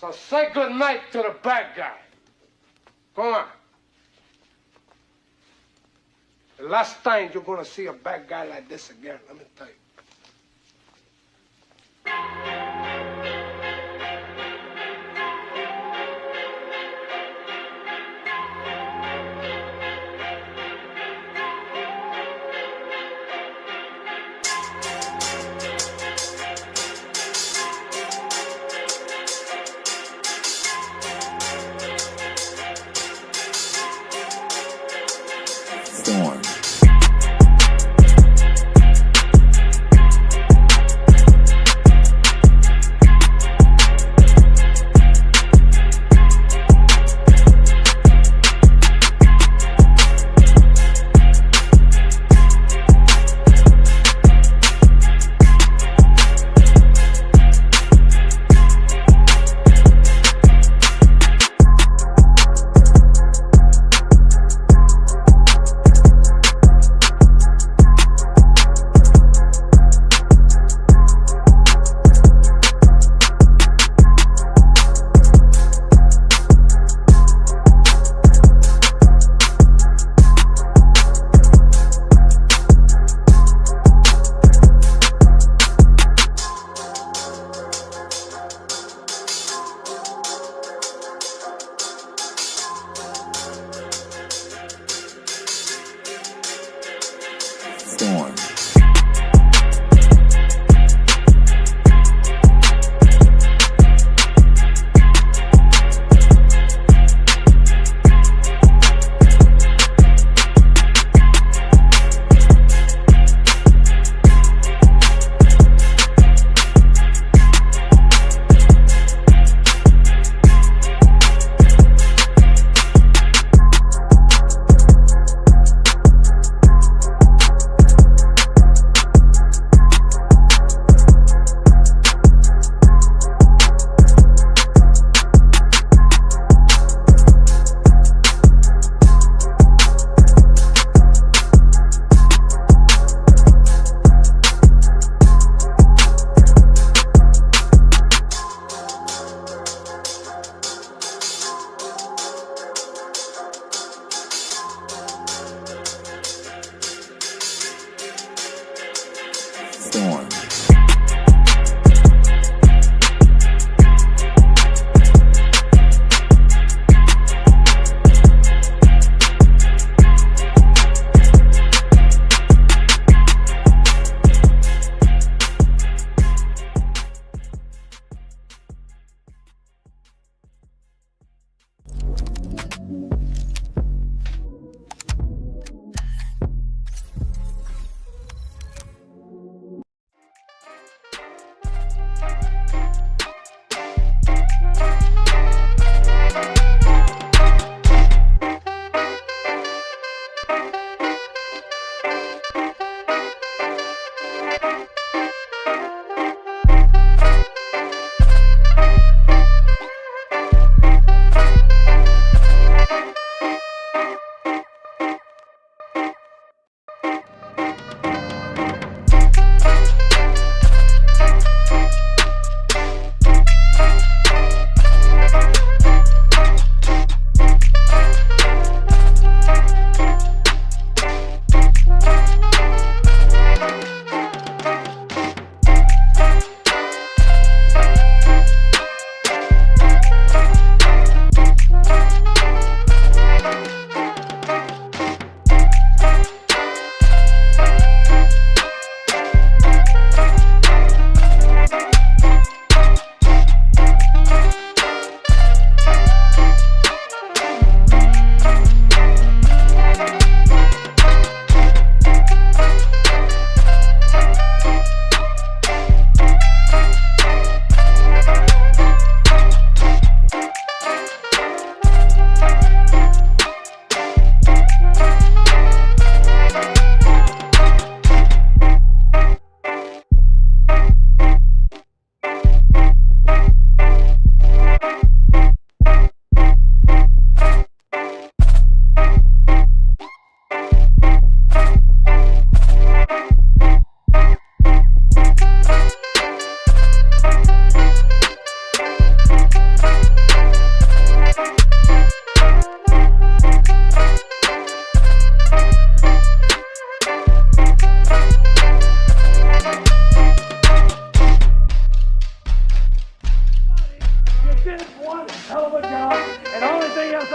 So say good night to the bad guy. Go on. The last time you're gonna see a bad guy like this again, let me tell you. Storm.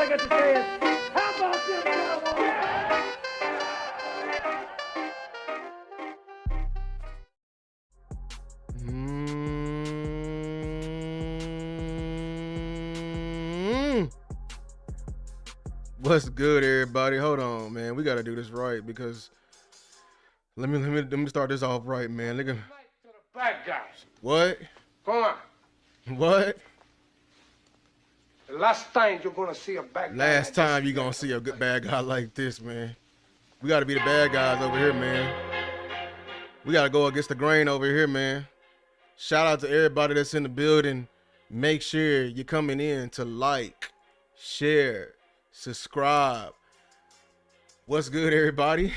I got to say is, how about them Cowboys? What's good, everybody? Hold on, man. We gotta do this right because let me start this off right, man. Look at To the bad guys. what? Come on. What? The last time you're gonna see a bad guy. Last like time this you gonna see a good bad guy like this, man. We gotta be the bad guys over here, man. We gotta go against the grain over here, man. Shout out to everybody that's in the building. Make sure you're coming in to like, share, subscribe. What's good, everybody?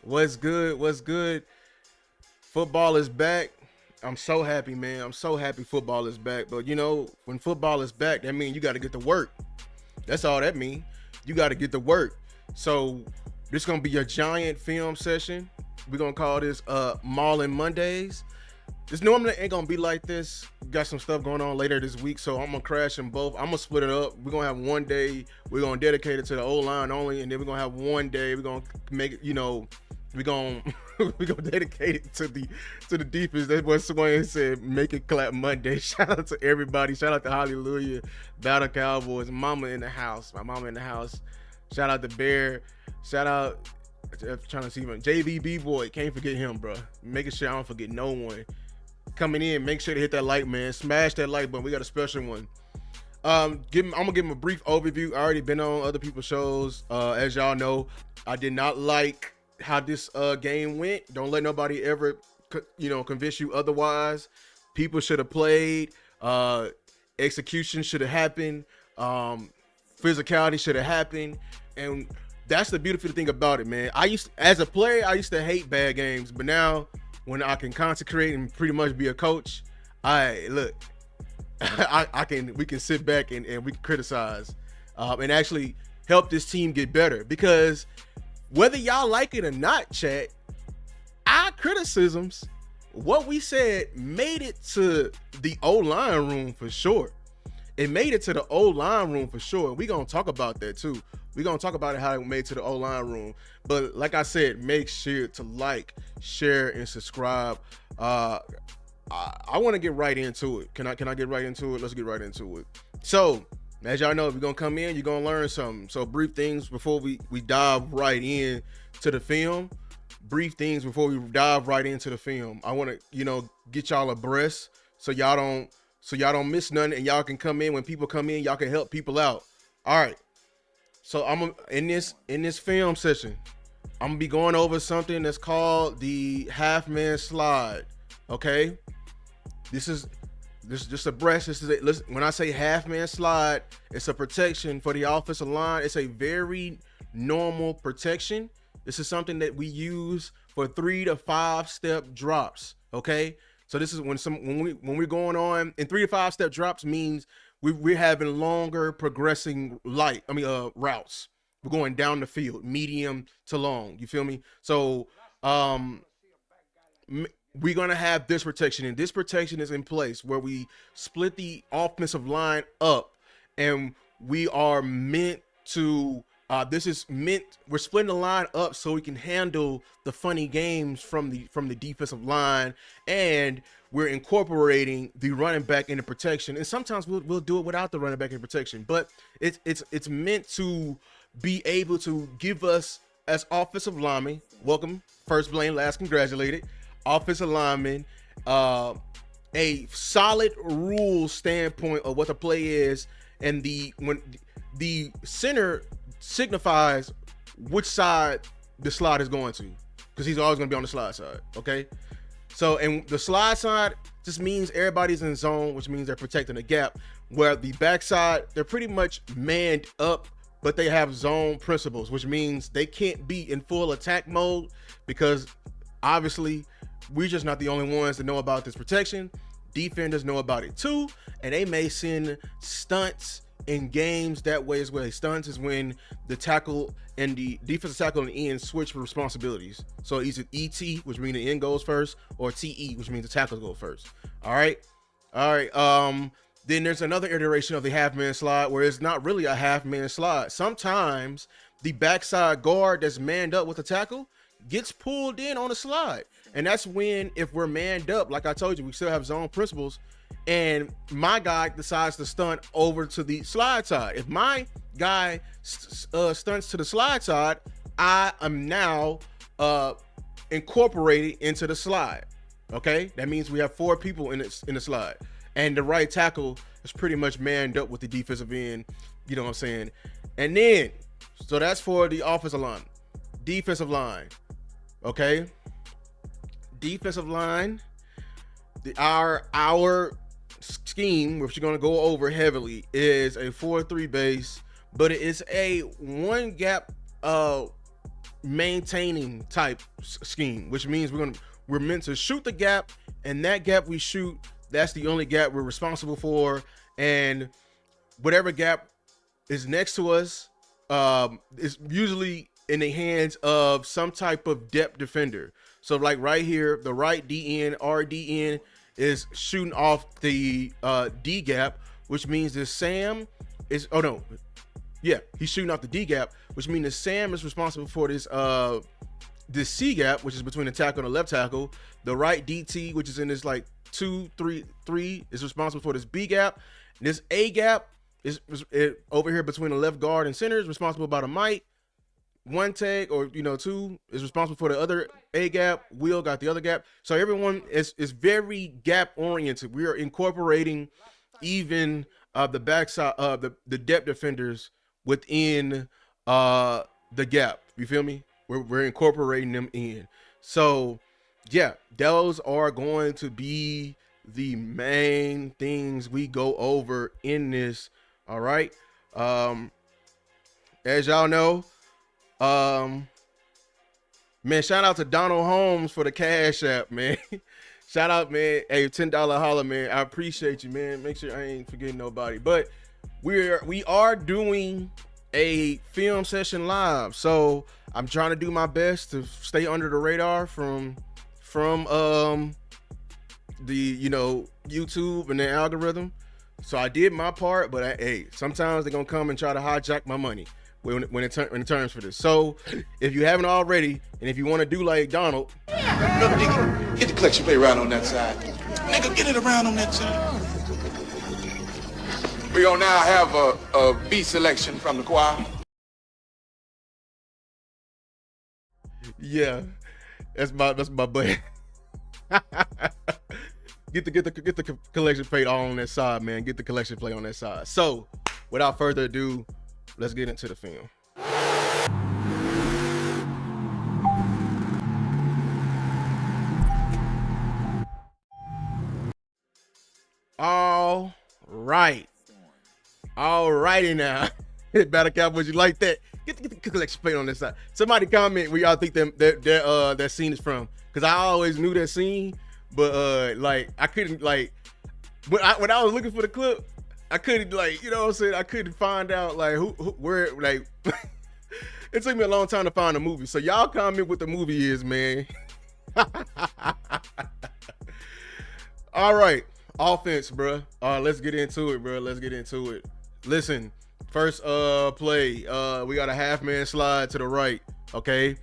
What's good? What's good? Football is back. I'm so happy, man. I'm so happy football is back. But you know, when football is back, that means you got to get to work. That's all that means. You got to get to work. So this gonna be a giant film session. We're gonna call this Mauling Mondays. This normally ain't gonna be like this. We got some stuff going on later this week, so I'm gonna crash them both. I'm gonna split it up. We're gonna have one day we're gonna dedicate it to the O-line only, and then we're gonna have one day we're gonna make it, you know, we're gonna dedicate it to the defense. That's what Swain said, make it clap Monday. Shout out to everybody. Shout out to Hallelujah, Dallas Cowboys, mama in the house, my mama in the house. Shout out to Bear. Shout out, I'm trying to see him. JVB boy, can't forget him, bro. Making sure I don't forget no one. Coming in, make sure to hit that like, man. Smash that like button. We got a special one. I'm gonna give him a brief overview. I already been on other people's shows. As y'all know, I did not like how this game went. Don't let nobody ever, convince you otherwise. People should have played. Execution should have happened. Physicality should have happened, and that's the beautiful thing about it, man. As a player, I used to hate bad games, but now when I can consecrate and pretty much be a coach, we can sit back and we can criticize and actually help this team get better. Because whether y'all like it or not, chat, our criticisms, what we said, made it to the O-line room for sure. It made it to the O-line room for sure. We're going to talk about that too. We're going to talk about it, how it made to the O-line room. But like I said, make sure to like, share, and subscribe. I want to get right into it. Can I get right into it? Let's get right into it. So, as y'all know, if you're going to come in, you're going to learn something. So, brief things before we dive right in to the film. Brief things before we dive right into the film. I want to, get y'all abreast so y'all don't miss nothing, and y'all can come in. When people come in, y'all can help people out. All right. So I'm in this film session, I'm gonna be going over something that's called the half-man slide. Okay, this is just a breast. When I say half-man slide, it's a protection for the offensive line. It's a very normal protection. This is something that we use for 3 to 5 step drops. Okay, so this is when we're going on, and 3 to 5 step drops means we're having longer progressing routes. We're going down the field, medium to long. You feel me? So we're going to have this protection, and this protection is in place where we split the offensive line up, and we are meant to we're splitting the line up so we can handle the funny games from the defensive line, and we're incorporating the running back into protection. And sometimes we'll do it without the running back in protection, but it's meant to be able to give us, as offensive linemen, welcome, first blame, last congratulated, offensive linemen, a solid rule standpoint of what the play is, and when the center signifies which side the slide is going to, because he's always going to be on the slide side. Okay, so, and the slide side just means everybody's in zone, which means they're protecting the gap, where the backside, they're pretty much manned up, but they have zone principles, which means they can't be in full attack mode, because obviously we're just not the only ones that know about this protection. Defenders know about it too, and they may send stunts in games that way as well. Stunts is when the tackle and the defensive tackle and the end switch responsibilities. So either ET, which means the end goes first, or TE, which means the tackles go first. All right. Then there's another iteration of the half-man slide where it's not really a half-man slide. Sometimes the backside guard that's manned up with the tackle gets pulled in on a slide. And that's when, if we're manned up, like I told you, we still have zone principles, and my guy decides to stunt over to the slide side. If my guy stunts to the slide side, I am now incorporated into the slide. Okay, that means we have 4 people in the slide, and the right tackle is pretty much manned up with the defensive end. You know what I'm saying? And then, so that's for the offensive line. Defensive line, okay. Defensive line, our scheme, which you're gonna go over heavily, is a 4-3 base, but it is a 1 gap maintaining type scheme, which means we're meant to shoot the gap, and that gap we shoot, that's the only gap we're responsible for, and whatever gap is next to us is usually in the hands of some type of depth defender. So like right here, the right DN, RDN, is shooting off the D gap, which means that Sam is, he's shooting off the D gap, which means that Sam is responsible for this C gap, which is between the tackle and the left tackle. The right DT, which is in this like 2-3-3, is responsible for this B gap. And this A gap is over here between the left guard and center, is responsible by the Mike. 1 tag, or 2 is responsible for the other A gap. Will got the other gap. So everyone is very gap oriented. We are incorporating even the backside of the depth defenders within the gap. You feel me? We're incorporating them in. So yeah, those are going to be the main things we go over in this. All right. As y'all know, man, shout out to Donald Holmes for the Cash App, man. Shout out, man. Hey, $10 holler, man. I appreciate you, man. Make sure I ain't forgetting nobody. But we are doing a film session live, so I'm trying to do my best to stay under the radar from the YouTube and the algorithm. So I did my part, but hey, sometimes they're gonna come and try to hijack my money when it turns for this. So if you haven't already, and if you want to do like Donald, nigga, get the collection plate around on that side. Nigga, get it around on that side. We're gonna now have a beat selection from the choir. Yeah, that's my buddy. Get the collection plate all on that side, man. Get the collection plate on that side. So without further ado, let's get into the film. All right. All righty now. Battle Cowboys, you like that? Get the collection plate on this side. Somebody comment where y'all think that scene is from. Because I always knew that scene, but like I couldn't, like when I was looking for the clip, I couldn't, like, you know what I'm saying, I couldn't find out like who where, like it took me a long time to find a movie. So y'all comment what the movie is, man. All right, offense, bro. Let's get into it, bro. Let's get into it. Listen, first play, we got a half-man slide to the right, okay?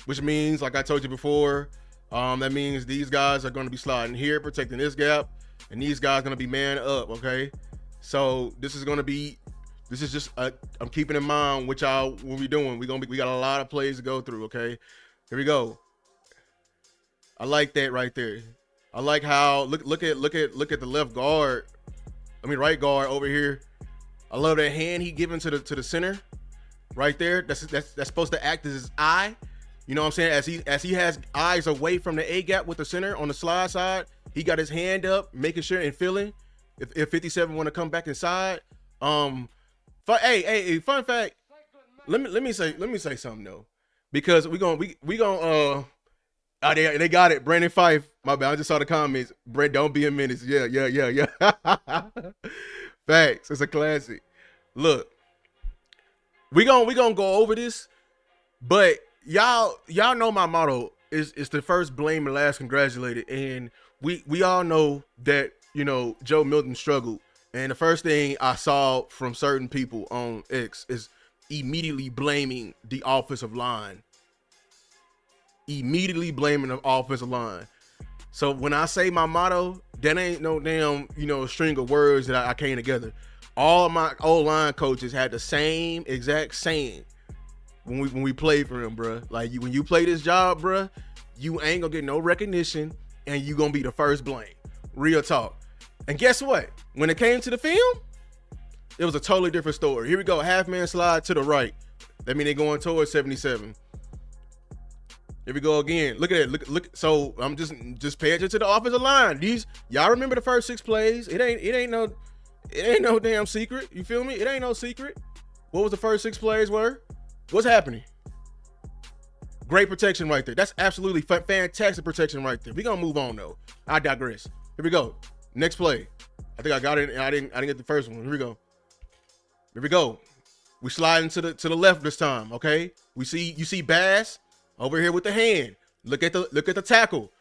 Which means, like I told you before, that means these guys are going to be sliding here, protecting this gap, and these guys are going to be man up, okay? So this is just I'm keeping in mind what y'all will be doing. We got a lot of plays to go through, okay? Here we go. I like that right there. I like how look at the left guard. I mean right guard over here. I love that hand he giving to the center right there. That's supposed to act as his eye. You know what I'm saying? As he has eyes away from the A gap with the center on the slide side, he got his hand up, making sure and feeling if 57 want to come back inside. Fun fact. Let me say something though, because we gonna they got it. Brandon Fife, my bad. I just saw the comments. Brent, don't be a menace. Yeah. Facts. It's a classic. Look, we gonna go over this, but y'all know my motto is the first blame and last congratulated, and we all know that Joe Milton struggled. And the first thing I saw from certain people on X is immediately blaming the offensive line. Immediately blaming the offensive line. So when I say my motto, that ain't no damn, string of words that I came together. All of my O-line coaches had the same exact saying when we played for him, bruh. Like, when you play this job, bruh, you ain't gonna get no recognition and you gonna be the first blame. Real talk. And guess what? When it came to the film, it was a totally different story. Here we go, half-man slide to the right. That mean they going towards 77. Here we go again. Look at it. Look. So I'm just pay attention to the offensive line. Y'all remember the first 6 plays? It ain't no damn secret. You feel me? It ain't no secret. What was the first 6 plays were? What's happening? Great protection right there. That's absolutely fantastic protection right there. We gonna move on though. I digress. Here we go. Next play. I think I got it. I didn't get the first one. Here we go. Here we go. We sliding to the left this time. Okay. You see Bass over here with the hand. Look at the tackle.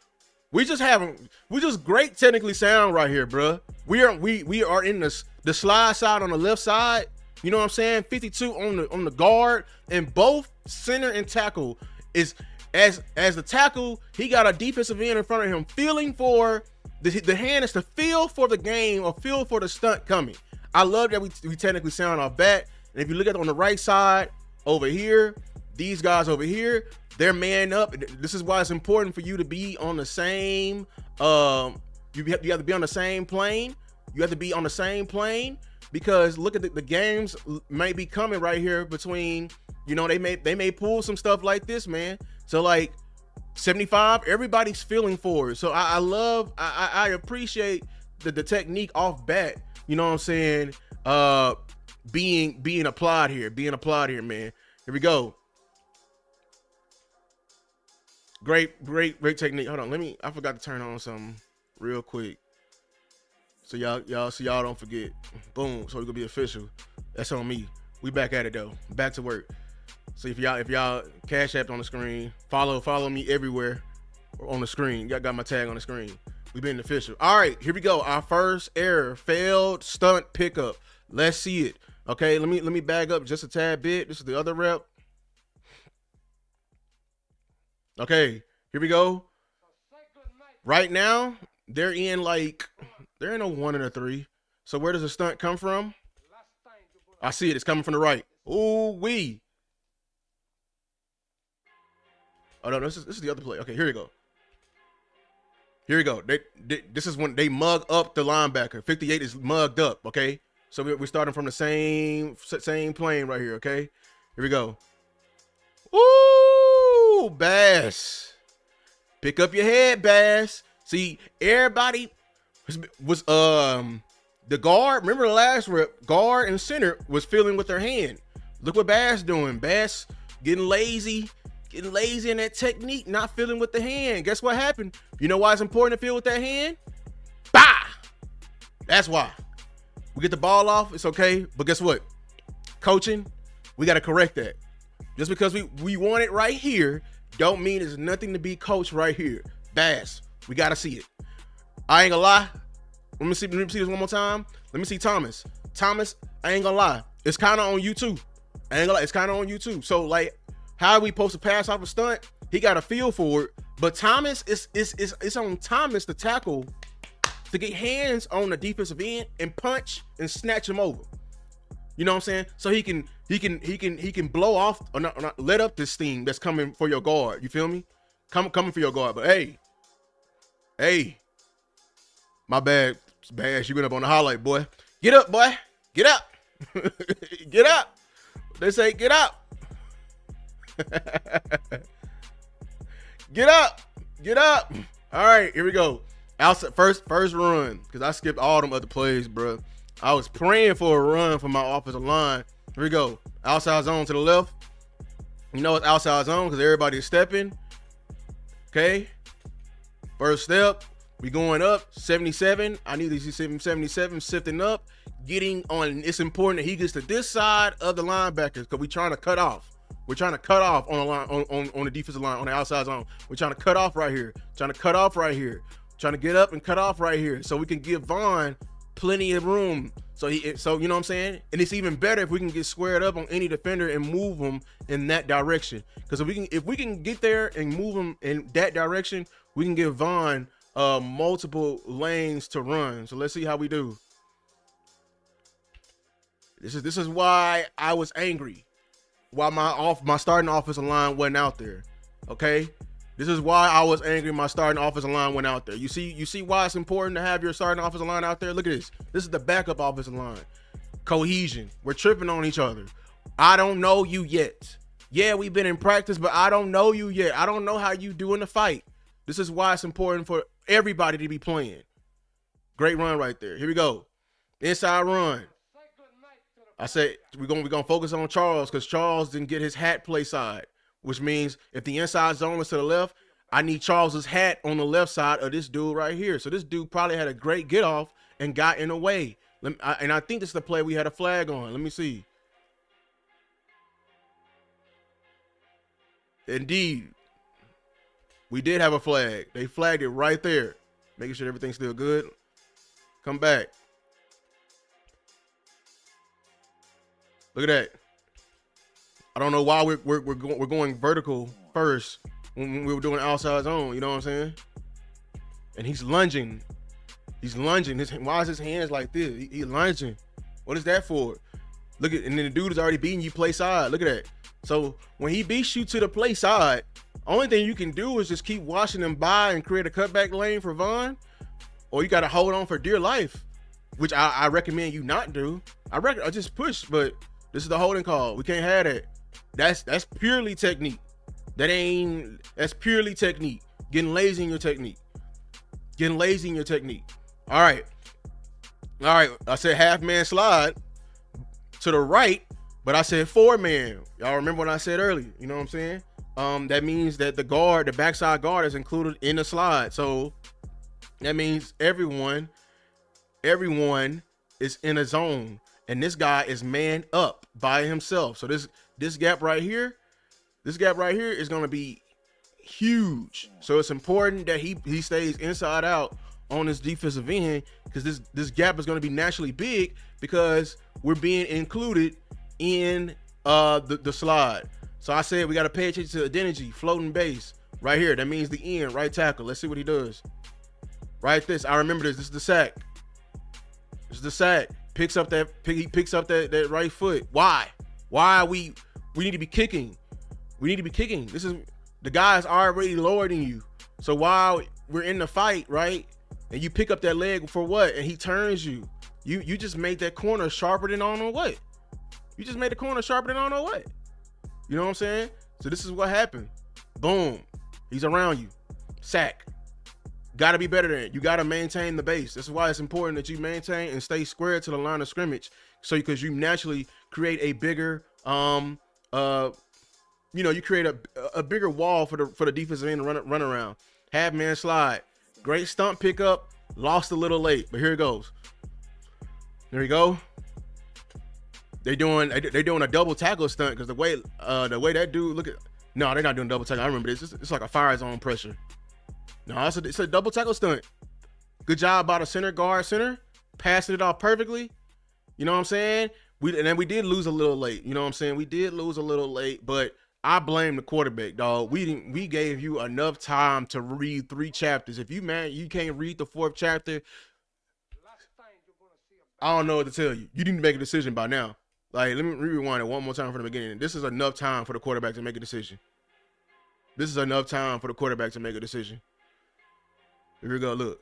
We just great technically sound right here, bruh. We are in the slide side on the left side. You know what I'm saying? 52 on the guard, and both center and tackle is as the tackle. He got a defensive end in front of him, feeling for the hand is to feel for the game or feel for the stunt coming. I love that we technically sound off bat. And if you look at on the right side over here, these guys over here, they're man up. This is why it's important for you to be on the same. You have to be on the same plane. You have to be on the same plane because look at the games may be coming right here between. They may pull some stuff like this, man. So like 75, everybody's feeling for it. So I appreciate the technique off bat. You know what I'm saying? Being applied here, man. Here we go. Great technique. Hold on, I forgot to turn on something real quick. So y'all don't forget. Boom. So we're gonna be official. That's on me. We back at it though. Back to work. So if y'all Cash App on the screen, follow me everywhere on the screen. Y'all got my tag on the screen. We been official. All right, here we go. Our first error, failed stunt pickup. Let's see it. Okay, let me bag up just a tad bit. This is the other rep. Okay, here we go. Right now, they're in a 1 and a 3. So where does the stunt come from? I see it. It's coming from the right. Ooh wee. Oh no, this is the other play. Okay, here we go. Here we go. This is when they mug up the linebacker. 58 is mugged up. Okay, so we're starting from the same plane right here. Okay, here we go. Ooh, Bass. Pick up your head, Bass. See, everybody was the guard. Remember the last rep? Guard and center was feeling with their hand. Look what Bass doing. Bass getting lazy in that technique, not feeling with the hand. Guess what happened? You know why it's important to feel with that hand? Bah! That's why. We get the ball off, it's okay. But guess what? Coaching, we got to correct that. Just because we want it right here, don't mean there's nothing to be coached right here. Bass, we got to see it. I ain't gonna lie. Let me see this one more time. Let me see Thomas. Thomas, I ain't gonna lie. It's kind of on you too. I ain't gonna lie. It's kind of on you too. So like, how are we supposed to pass off a stunt? He got a feel for it. But Thomas, it's on Thomas to tackle, to get hands on the defensive end and punch and snatch him over. You know what I'm saying? So he can blow off or not let up this thing that's coming for your guard. You feel me? Coming for your guard. But hey, my bad, Bash. You went up on the highlight, boy. Get up, boy. Get up. Get up. They say get up. Get up. All right, here we go. Outside first run, because I skipped all them other plays, bro. I was praying for a run from my offensive line. Here we go. Outside zone to the left. You know it's outside zone because everybody is stepping. Okay. First step. We going up. 77. I need to see 77 sifting up. Getting on. It's important that he gets to this side of the linebackers because we're trying to cut off. We're trying to cut off on the line, on the defensive line, on the outside zone. We're trying to cut off right here. trying to get up and cut off right here, so we can give Vaughn plenty of room. So you know what I'm saying? And it's even better if we can get squared up on any defender and move them in that direction. Because if we can get there and move them in that direction, we can give Vaughn multiple lanes to run. So let's see how we do. This is why I was angry. Why my starting offensive line wasn't out there. Okay? This is why I was angry my starting offensive line went out there. You see why it's important to have your starting offensive line out there? Look at this. This is the backup offensive line. Cohesion. We're tripping on each other. I don't know you yet. Yeah, we've been in practice, but I don't know you yet. I don't know how you do in the fight. This is why it's important for everybody to be playing. Great run right there. Here we go. Inside run. I said we're gonna focus on Charles because Charles didn't get his hat play side, which means if the inside zone is to the left, I need Charles's hat on the left side of this dude right here. So this dude probably had a great get off and got in the way. And I think this is the play we had a flag on. Let me see. Indeed, we did have a flag. They flagged it right there, making sure everything's still good. Come back. Look at that. I don't know why we're going vertical first when we were doing outside zone. You know what I'm saying? And he's lunging. He's lunging. Why is his hands like this? He lunging. What is that for? Look at, and then the dude is already beating you play side. Look at that. So when he beats you to the play side, only thing you can do is just keep watching him by and create a cutback lane for Vaughn, or you got to hold on for dear life, which I recommend you not do. I just push, but this is the holding call. We can't have that. That's purely technique. That's purely technique. Getting lazy in your technique. Getting lazy in your technique. All right. I said half man slide to the right, but I said 4-man. Y'all remember what I said earlier? You know what I'm saying? That means that the backside guard is included in the slide. So that means everyone is in a zone, and this guy is man up by himself. So this gap right here is going to be huge. So it's important that he stays inside out on this defensive end, because this gap is going to be naturally big because we're being included in the slide. So I said we got to pay attention to identity, floating base right here. That means the end, right tackle. Let's see what he does. Right, I remember this. This is the sack. This is the sack. He picks up that right foot. Why? We need to be kicking. We need to be kicking. This is the guy's already lower than you. So while we're in the fight, right, and you pick up that leg for what? And he turns you. You just made that corner sharper than I don't know what. You just made the corner sharper than I don't know what. You know what I'm saying? So this is what happened. Boom. He's around you. Sack. Got to be better than it. You got to maintain the base. This is why it's important that you maintain and stay square to the line of scrimmage. So because you naturally create a bigger, you create a bigger wall for the defensive end to run around. Half man slide. Great stump pickup. Lost a little late, but here it goes. There you go. They're doing a double tackle stunt because the way that dude no, they're not doing double tackle. I remember this. It's like a fire zone pressure. No, it's a double tackle stunt. Good job by the center. Passing it off perfectly. You know what I'm saying? We did lose a little late. You know what I'm saying? We did lose a little late, but I blame the quarterback, dog. We gave you enough time to read 3 chapters. If you can't read the 4th chapter, I don't know what to tell you. You need to make a decision by now. Like, let me rewind it one more time from the beginning. This is enough time for the quarterback to make a decision. This is enough time for the quarterback to make a decision. Here we go. Look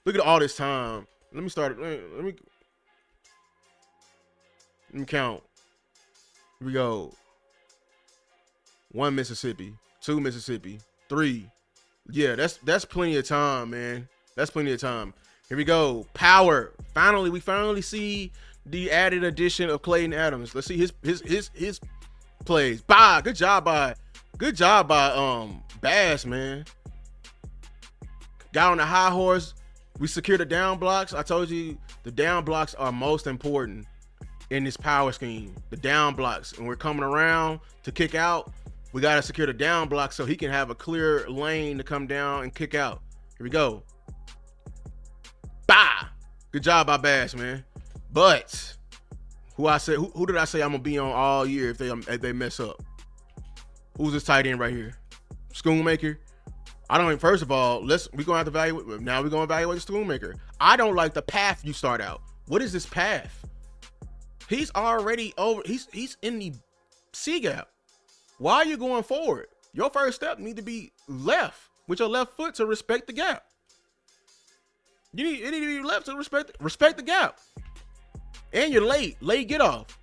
at all this time. Let me start. Let me count. Here we go. 1 Mississippi, 2 Mississippi, 3. Yeah, that's plenty of time, man. That's plenty of time. Here we go. Power. We finally see the added addition of Clayton Adams. Let's see his plays. Good job by Bass, man. Got on the high horse. We secured the down blocks. I told you the down blocks are most important in this power scheme. The down blocks. And we're coming around to kick out. We got to secure the down block so he can have a clear lane to come down and kick out. Here we go. Bah! Good job by Bass, man. But who did I say I'm gonna be on all year if they mess up? Who's this tight end right here? Schoonmaker. I don't. First of all, we're gonna have to evaluate. Now we're gonna evaluate the Schoonmaker. I don't like the path you start out. What is this path? He's already over. He's in the C gap. Why are you going forward? Your first step need to be left with your left foot to respect the gap. It need to be left to respect the gap. And you're late get off.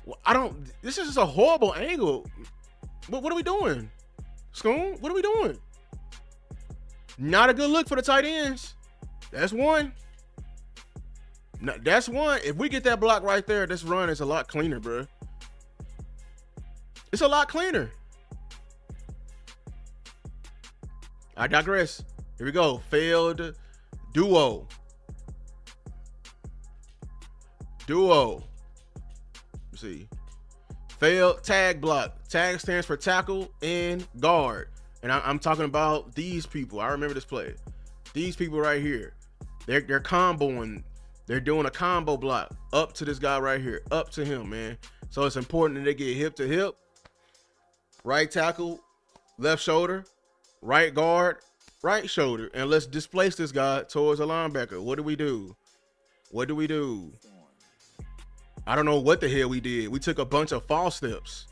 Well, this is just a horrible angle. What are we doing? Schoon, what are we doing? Not a good look for the tight ends. That's one. No, that's one. If we get that block right there, this run is a lot cleaner, bro. It's a lot cleaner. I digress. Here we go. Failed duo. Let's see. Failed tag block. Tag stands for tackle and guard. And I'm talking about these people. I remember this play. These people right here. They're comboing. They're doing a combo block up to this guy right here. Up to him, man. So it's important that they get hip to hip. Right tackle, left shoulder, right guard, right shoulder. And let's displace this guy towards the linebacker. What do we do? I don't know what the hell we did. We took a bunch of false steps.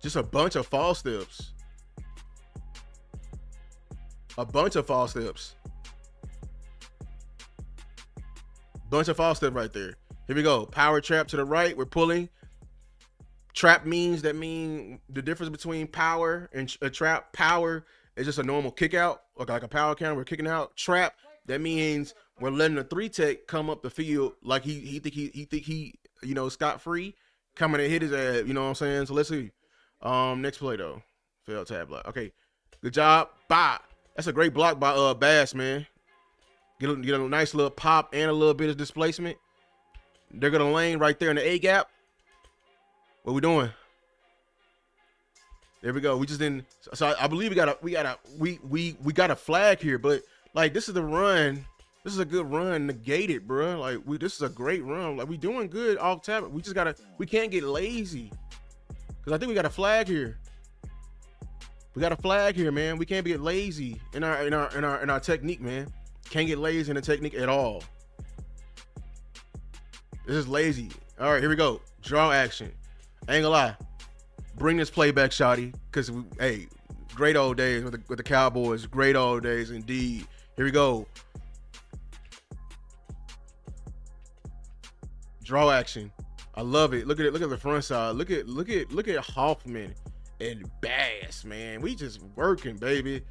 Just a bunch of false steps. Bunch of false steps right there. Here we go. Power trap to the right. We're pulling. Trap means the difference between power and a trap. Power is just a normal kick out, like a power count. We're kicking out. Trap, that means we're letting the 3-tech come up the field like he think he scot free, coming to hit his ass. You know what I'm saying? So let's see. Next play though. Failed tab block. Okay, good job. Bye. That's a great block by Bass, man. Get a nice little pop and a little bit of displacement. They're gonna lane right there in the A gap. What we doing? There we go. We just didn't. So I believe we got a flag here, but like this is the run. This is a good run. Negate it, bro. Like this is a great run. Like we doing good off tap. We can't get lazy. Cause I think we got a flag here. We got a flag here, man. We can't get lazy in our technique, man. Can't get lazy in the technique at all. This is lazy. All right, here we go. Draw action. I ain't gonna lie. Bring this play back, Shotty. Cause hey, great old days with the Cowboys. Great old days indeed. Here we go. Draw action. I love it. Look at it. Look at the front side. Look at Hoffman and Bass, man. We just working, baby.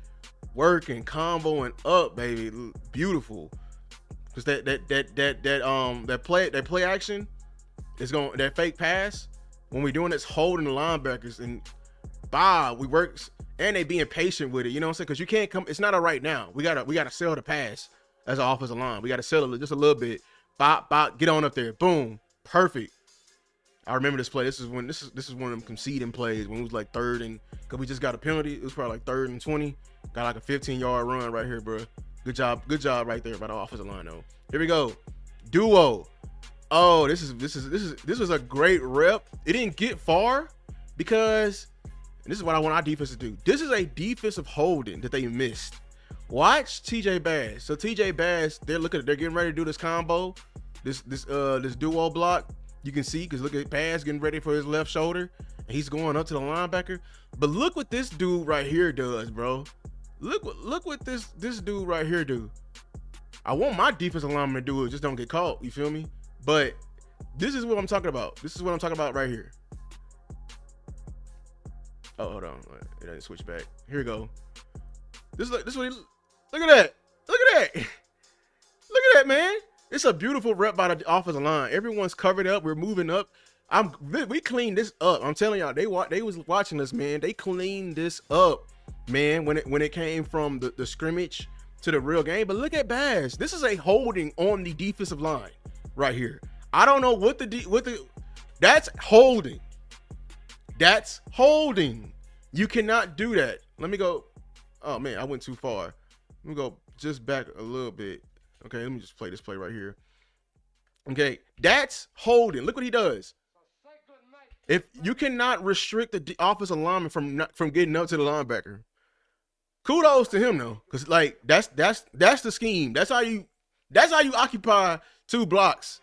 Working, comboing up, baby. Beautiful. Cause that play action is going, that fake pass when we're doing this, holding the linebackers and we work, and they being patient with it. You know what I'm saying? Cause you can't come. It's not a right now. We gotta sell the pass as an offensive line. We gotta sell it just a little bit. Get on up there. Boom. Perfect. I remember this play. This is one of them conceding plays when it was like third and, cause we just got a penalty. It was probably like 3rd and 20. Got like a 15-yard run right here, bro. Good job right there by the offensive line though. Here we go. Duo. Oh, this was a great rep. It didn't get far because this is what I want our defense to do. This is a defensive holding that they missed. Watch TJ Bass. So TJ Bass, they're getting ready to do this combo, this duo block. You can see, because look at Bass getting ready for his left shoulder. And he's going up to the linebacker. But look what this dude right here does, bro. Look what this dude right here do. I want my defensive lineman to do it, just don't get caught. You feel me? But this is what I'm talking about. This is what I'm talking about right here. Oh, hold on. It doesn't switch back. Here we go. This is what he, look at that. Look at that. Look at that, man. It's a beautiful rep by the offensive line. Everyone's covered up. We're moving up. We cleaned this up. I'm telling y'all, they was watching us, man. They cleaned this up, man, when it came from the scrimmage to the real game. But look at Bass. This is a holding on the defensive line right here. I don't know what that's holding. That's holding. You cannot do that. Let me go. Oh man, I went too far. Let me go just back a little bit. Okay, let me just play this play right here. Okay, that's holding. Look what he does. If you cannot restrict the offensive lineman from getting up to the linebacker, kudos to him though, because like that's the scheme. That's how you occupy 2 blocks.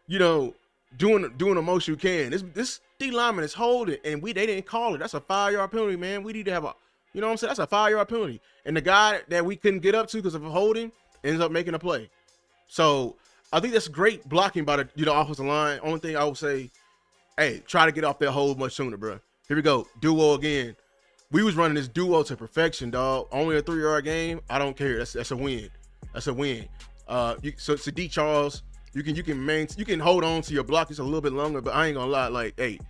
You know, doing the most you can. This D lineman is holding, and they didn't call it. That's a 5-yard penalty, man. We need to have a, you know what I'm saying? That's a 5-yard penalty. And the guy that we couldn't get up to because of holding ends up making a play. So I think that's great blocking by the offensive line. Only thing I would say, hey, try to get off that hold much sooner, bro. Here we go. Duo again. We was running this duo to perfection, dog. Only a 3-yard game. I don't care. That's a win. That's a win. So D Charles, you can hold on to your block just a little bit longer, but I ain't gonna lie. Like, hey,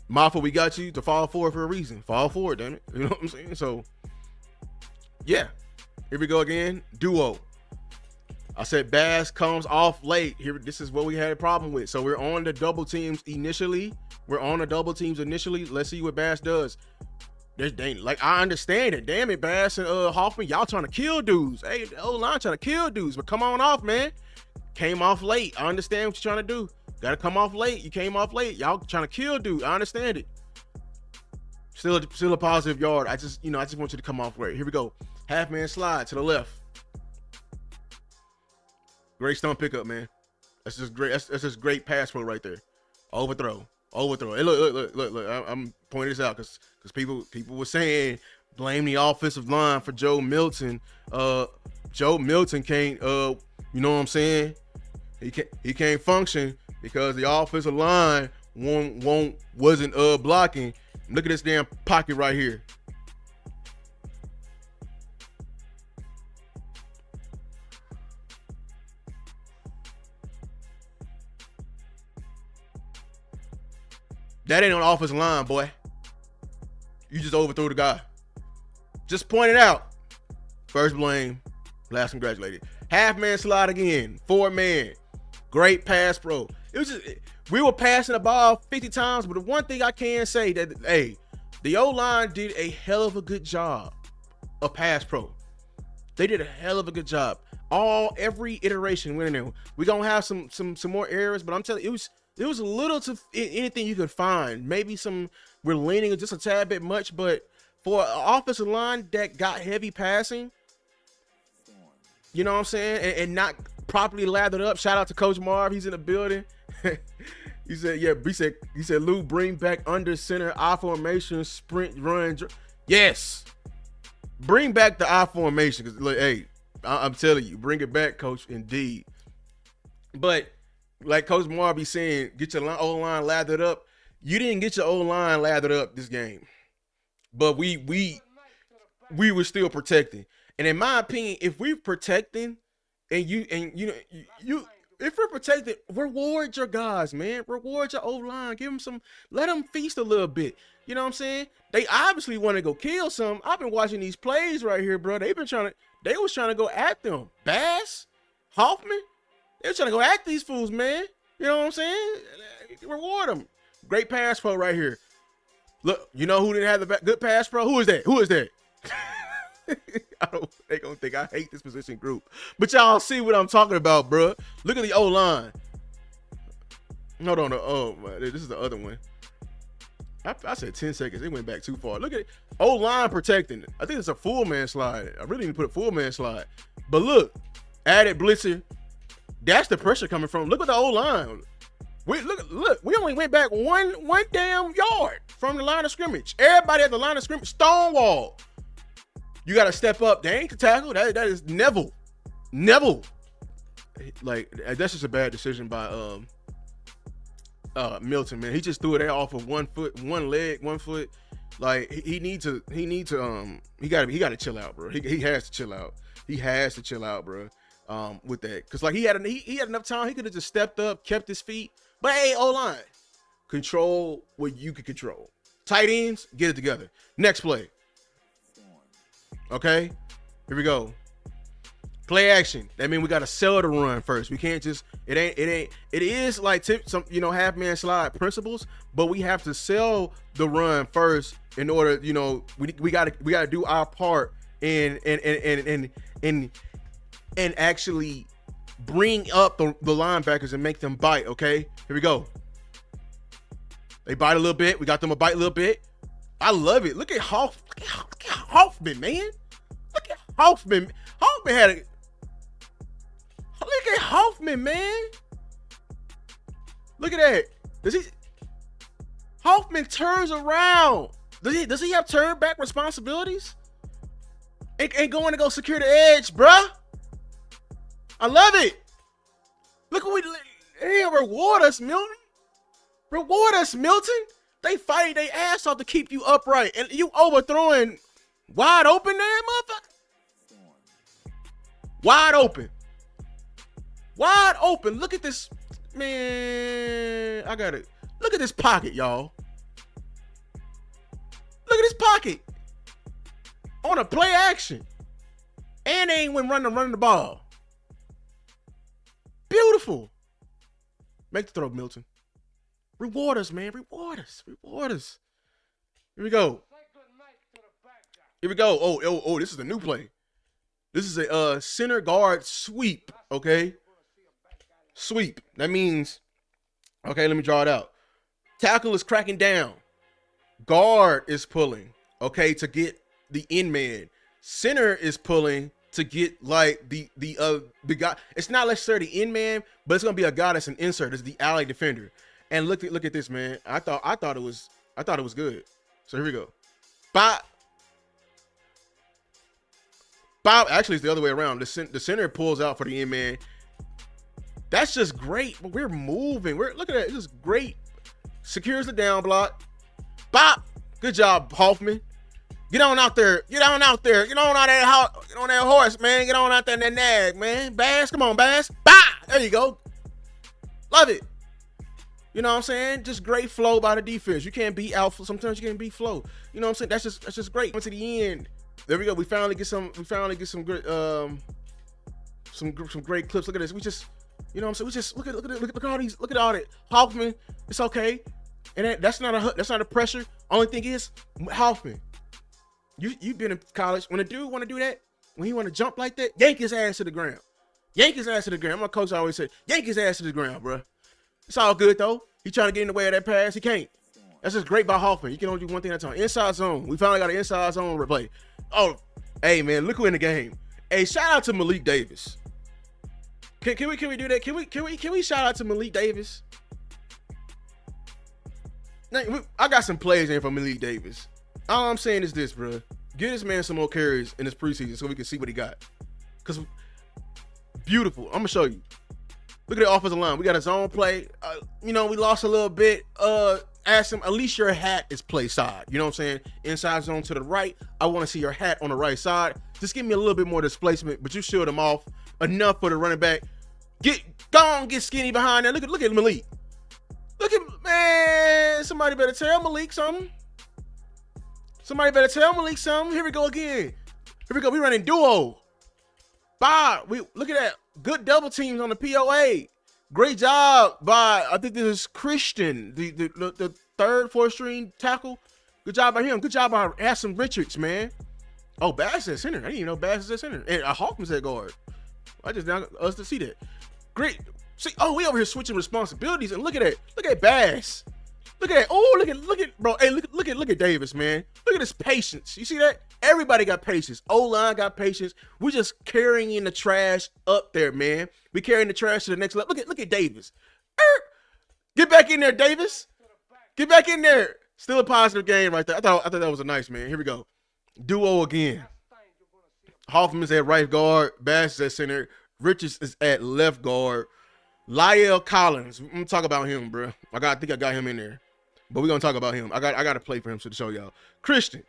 Mafia, we got you to fall forward for a reason. Fall forward, damn it. You know what I'm saying? So, yeah. Here we go again. Duo. I said Bass comes off late. Here, this is what we had a problem with. So we're on the double teams initially. Let's see what Bass does. Like, I understand it. Damn it, Bass and Hoffman, y'all trying to kill dudes. Hey, the O-line trying to kill dudes, but come on off, man. Came off late. I understand what you're trying to do. Got to come off late. You came off late. Y'all trying to kill dude. I understand it. Still a positive yard. I just want you to come off late. Here we go. Half-man slide to the left. Great stump pickup, man. That's just great. That's just great pass pro right there. Overthrow. Hey, look. I'm pointing this out because people were saying blame the offensive line for Joe Milton. Joe Milton can't. You know what I'm saying? He can't function because the offensive line wasn't blocking. Look at this damn pocket right here. That ain't on the offensive line, boy. You just overthrew the guy. Just point it out. First blame, last congratulated. Half-man slide again. 4-man. Great pass pro. It was just, we were passing the ball 50 times, but the one thing I can say that, hey, the O-line did a hell of a good job of pass pro. They did a hell of a good job. Every iteration went in there. We're gonna have some more errors, but I'm telling you, it was a little to anything you could find. Maybe we're leaning just a tad bit much, but for an offensive line that got heavy passing, you know what I'm saying, and not properly lathered up. Shout out to Coach Marv, he's in the building. He said, Lou, bring back under center I formation, sprint, run. Yes, bring back the I formation. Cause look, hey, I'm telling you, bring it back, Coach. Indeed, but. Like Coach Marv be saying, get your O-line lathered up. You didn't get your O-line lathered up this game, but we were still protecting. And in my opinion, if we're protecting, if we're protecting, reward your guys, man. Reward your O-line. Give them let them feast a little bit. You know what I'm saying? They obviously want to go kill some. I've been watching these plays right here, bro. They was trying to go at them. Bass, Hoffman. They're trying to go at these fools, man. You know what I'm saying? Reward them. Great pass pro right here. Look, you know who didn't have the good pass pro? Who is that? They gonna think I hate this position group. But y'all see what I'm talking about, bro. Look at the O-line. Hold on. Oh, this is the other one. I said 10 seconds. It went back too far. Look at it. O-line protecting. I think it's a full man slide. I really need to put a full man slide. But look, added blitzer. That's the pressure coming from. Look at the O-line. Look. We only went back one damn yard from the line of scrimmage. Everybody at the line of scrimmage, stonewall. You got to step up. That ain't the tackle. That is Neville. Like, that's just a bad decision by Milton, man. He just threw it off of 1 foot, 1 leg, 1 foot. Like, he got to chill out, bro. He has to chill out. He has to chill out, bro. With that, because like he had enough time. He could have just stepped up, kept his feet. But hey, O-line, control what you can control. Tight ends, get it together. Next play. Okay, here we go. Play action. That means we got to sell the run first. We can't just it is like some half man slide principles, but we have to sell the run first in order. We got to do our part and actually bring up the linebackers and make them bite. Okay, here we go. They bite a little bit. We got them to bite a little bit. I love it. Look at Hoffman, man. Look at Hoffman. Hoffman had a. Look at Hoffman, man. Look at that. Hoffman turns around. Does he have turn back responsibilities? And going to go secure the edge, bruh. I love it. Look what they reward us, Milton. Reward us, Milton. They fight their ass off to keep you upright, and you overthrowing wide open there, motherfucker. Wide open. Wide open. Look at this, man. I got it. Look at this pocket, y'all. Look at this pocket. On a play action. And they ain't when running the ball. Beautiful. Make the throw, Milton. Reward us, man. Reward us. Reward us. Here we go. Here we go. Oh, this is a new play. This is a center guard sweep, okay? Sweep. That means, okay, let me draw it out. Tackle is cracking down. Guard is pulling, okay, to get the end man. Center is pulling to get like the guy. It's not necessarily the end man, but it's gonna be a guy that's an insert. It's the alley defender. And look at this, man. I thought it was good. So here we go. Bob. Actually, it's the other way around. The center pulls out for the end man. That's just great. But we're moving. Look at that. This is great. Secures the down block. Bop. Good job, Hoffman. Get on out there. Get on out there. Get on out there. Get on that horse, man. Get on out there in that nag, man. Bass. Come on, Bass. Bop. There you go. Love it. You know what I'm saying? Just great flow by the defense. You can't beat alpha. Sometimes you can't beat flow. You know what I'm saying? That's just great. Went to the end. There we go. We finally get some great some great clips. Look at this. We just, you know what I'm saying? We just look at all these. Look at all that. Hoffman. It's okay. And that's not a pressure. Only thing is Hoffman. You've been in college. When a dude want to do that, when he want to jump like that, yank his ass to the ground. Yank his ass to the ground. My coach always said, yank his ass to the ground, bro. It's all good though. He trying to get in the way of that pass. He can't. That's just great by Hoffman. You can only do one thing at a time. Inside zone. We finally got an inside zone replay. Oh, hey man, look who in the game. Hey, shout out to Malik Davis. Can we do that? Can we shout out to Malik Davis? Now, I got some plays in for Malik Davis. All I'm saying is this, bro. Give this man some more carries in this preseason so we can see what he got. Cause beautiful. I'm gonna show you. Look at the offensive line. We got a zone play. We lost a little bit. Ask him, at least your hat is play side. You know what I'm saying? Inside zone to the right. I want to see your hat on the right side. Just give me a little bit more displacement, but you shield him off enough for the running back. Get skinny behind there. Look at Malik. Look at, man, somebody better tell Malik something. Here we go again. Here we go. We running duo. Bob, look at that. Good double teams on the POA. Great job by, I think this is Christian, the third, fourth string tackle. Good job by him. Good job by Aston Richards, man. Oh, Bass is at center. I didn't even know Bass is at center. And Hawkins at guard. I just now us to see that. Great. See, we over here switching responsibilities, and look at that. Look at Bass. Look at that. Oh, look at bro. Hey, look at Davis, man. Look at his patience. You see that? Everybody got patience. O-line got patience. We're just carrying the trash up there, man. We carrying the trash to the next level. Look at Davis. Get back in there, Davis. Get back in there. Still a positive game right there. I thought that was a nice, man. Here we go. Duo again. Hoffman's at right guard. Bass is at center. Richards is at left guard. Lyle Collins. I'm gonna talk about him, bro. I think I got him in there, but we're gonna talk about him. I got to play for him to show y'all. Christian.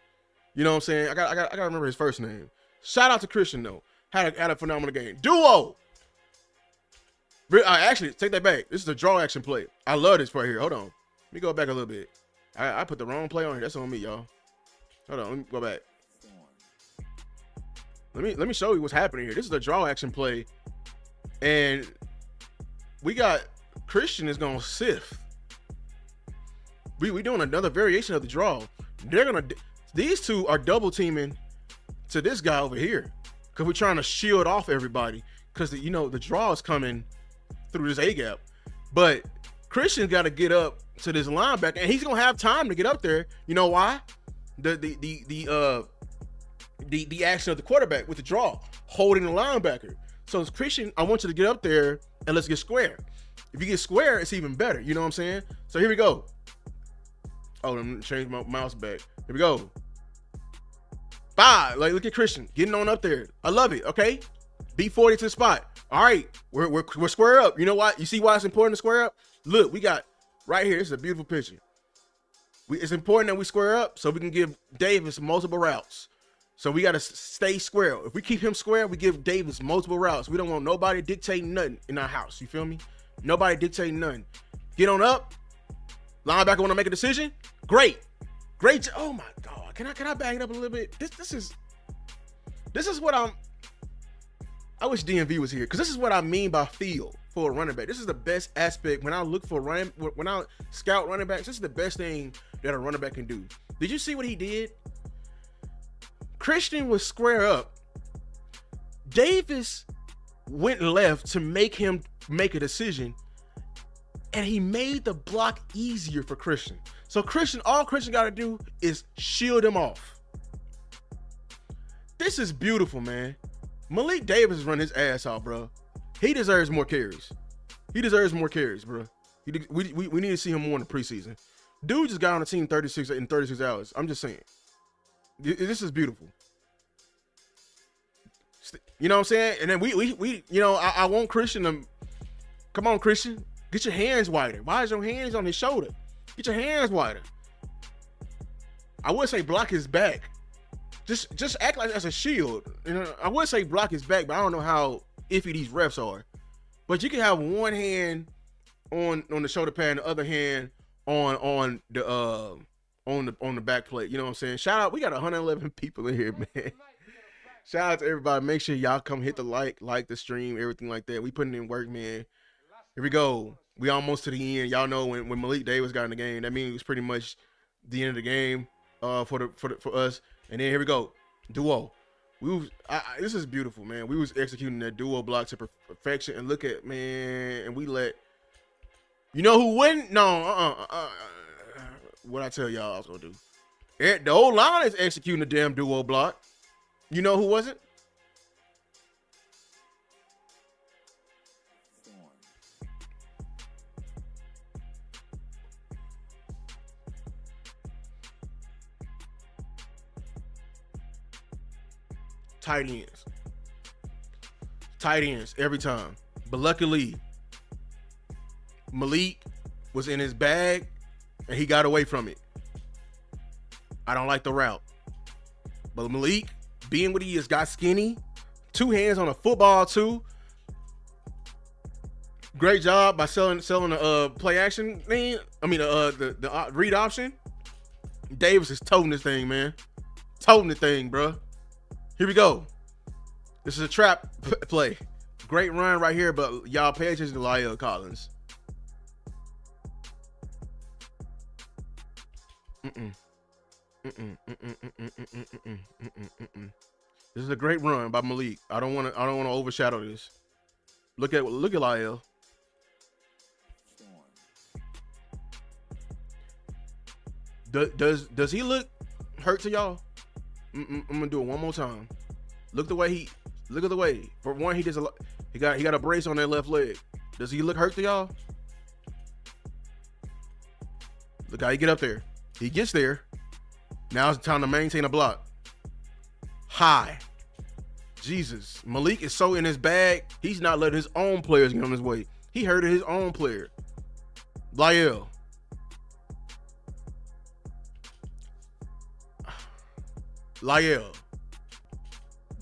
You know what I'm saying? I got to remember his first name. Shout out to Christian though. Had a phenomenal game. Duo. Actually, take that back. This is a draw action play. I love this right here. Hold on. Let me go back a little bit. I put the wrong play on here. That's on me, y'all. Hold on. Let me go back. Let me show you what's happening here. This is a draw action play, and we got Christian is gonna sift. We doing another variation of the draw. These two are double teaming to this guy over here, because we're trying to shield off everybody, because the draw is coming through this A gap. But Christian's got to get up to this linebacker, and he's gonna have time to get up there. You know why? The action of the quarterback with the draw, holding the linebacker. So as Christian, I want you to get up there and let's get square. If you get square, it's even better. You know what I'm saying? So here we go. Oh, let me change my mouse back. Here we go. 5. Like, look at Christian getting on up there. I love it. Okay, B40 to the spot. All right, we're square up. You know why? You see why it's important to square up? Look, we got right here. This is a beautiful picture. It's important that we square up so we can give Davis multiple routes. So we got to stay square. If we keep him square, we give Davis multiple routes. We don't want nobody dictating nothing in our house. You feel me? Nobody dictating nothing. Get on up. Linebacker want to make a decision. Great. Oh my God. Can I back it up a little bit? This is what I wish DMV was here, because this is what I mean by feel for a running back. This is the best aspect when I look for when I scout running backs. This is the best thing that a running back can do. Did you see what he did? Christian was square up. Davis went left to make him make a decision, and he made the block easier for Christian. So all Christian got to do is shield him off. This is beautiful, man. Malik Davis is running his ass off, bro. He deserves more carries. Bro. We need to see him more in the preseason. Dude just got on the team 36 hours. I'm just saying. This is beautiful. You know what I'm saying? And then we I want Christian to come on, Christian. Get your hands wider. Why is your hands on his shoulder? Get your hands wider. I would say block his back. Just act like that's a shield. I would say block his back, but I don't know how iffy these refs are. But you can have one hand on the shoulder pad and the other hand on the back plate. You know what I'm saying? Shout out, we got 111 people in here, man. Shout out to everybody. Make sure y'all come hit the like the stream, everything like that. We putting in work, man. Here we go. We almost to the end. Y'all know when Malik Davis got in the game, that means it was pretty much the end of the game for us. And then here we go, duo. This is beautiful, man. We was executing that duo block to perfection, and look at, man, and we let, you know who wouldn't? No, what I tell y'all I was gonna do. The O-Line is executing the damn duo block. You know who wasn't? Tight ends every time. But luckily, Malik was in his bag and he got away from it. I don't like the route. But Malik, being what he is, got skinny. 2 hands on a football too. Great job by selling the play action thing. I mean the read option. Davis is toting this thing, man. Toting the thing, bro. Here we go. This is a trap play. Great run right here, but y'all pay attention to Lyle Collins. This is a great run by Malik. I don't want to overshadow this. Look at Lyle. Does he look hurt to y'all? I'm gonna do it one more time. Look at the way. For one, he got a brace on that left leg. Does he look hurt to y'all? Look how he get up there. He gets there. Now it's time to maintain a block. High. Jesus. Malik is so in his bag, he's not letting his own players get on his way. He hurted his own player. Lyle.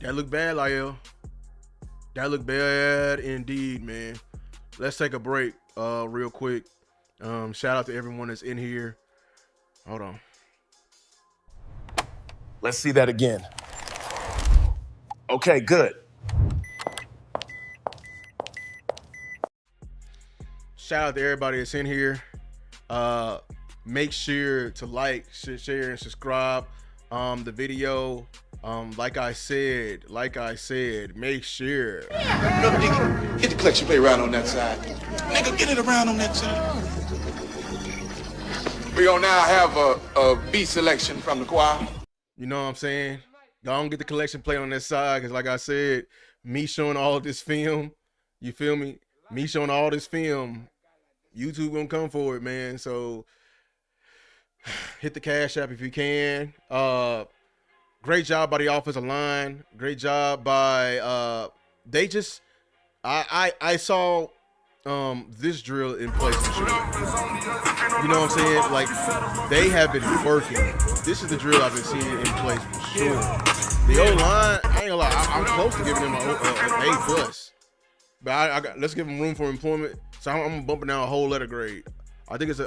That look bad, Lyle. That look bad indeed, man. Let's take a break real quick. Shout out to everyone that's in here. Hold on. Let's see that again. Okay, good. Shout out to everybody that's in here. Make sure to like, share, and subscribe the video. Like I said, make sure. Look, nigga, get the collection plate around on that side. Nigga, get it around on that side. We gonna now have a beat selection from the choir. You know what I'm saying? Go and get the collection plate on that side, because like I said, me showing all of this film, you feel me? Me showing all this film, YouTube gonna come for it, man. So hit the Cash App if you can. Great job by the offensive line. Great job by they just I saw this drill in place for sure. You know what I'm saying? Like, they have been working. This is the drill I've been seeing in place for sure. The O-line, I ain't gonna lie, I'm close to giving them an A+. But I got, let's give them room for employment. So I'm bumping down a whole letter grade. I think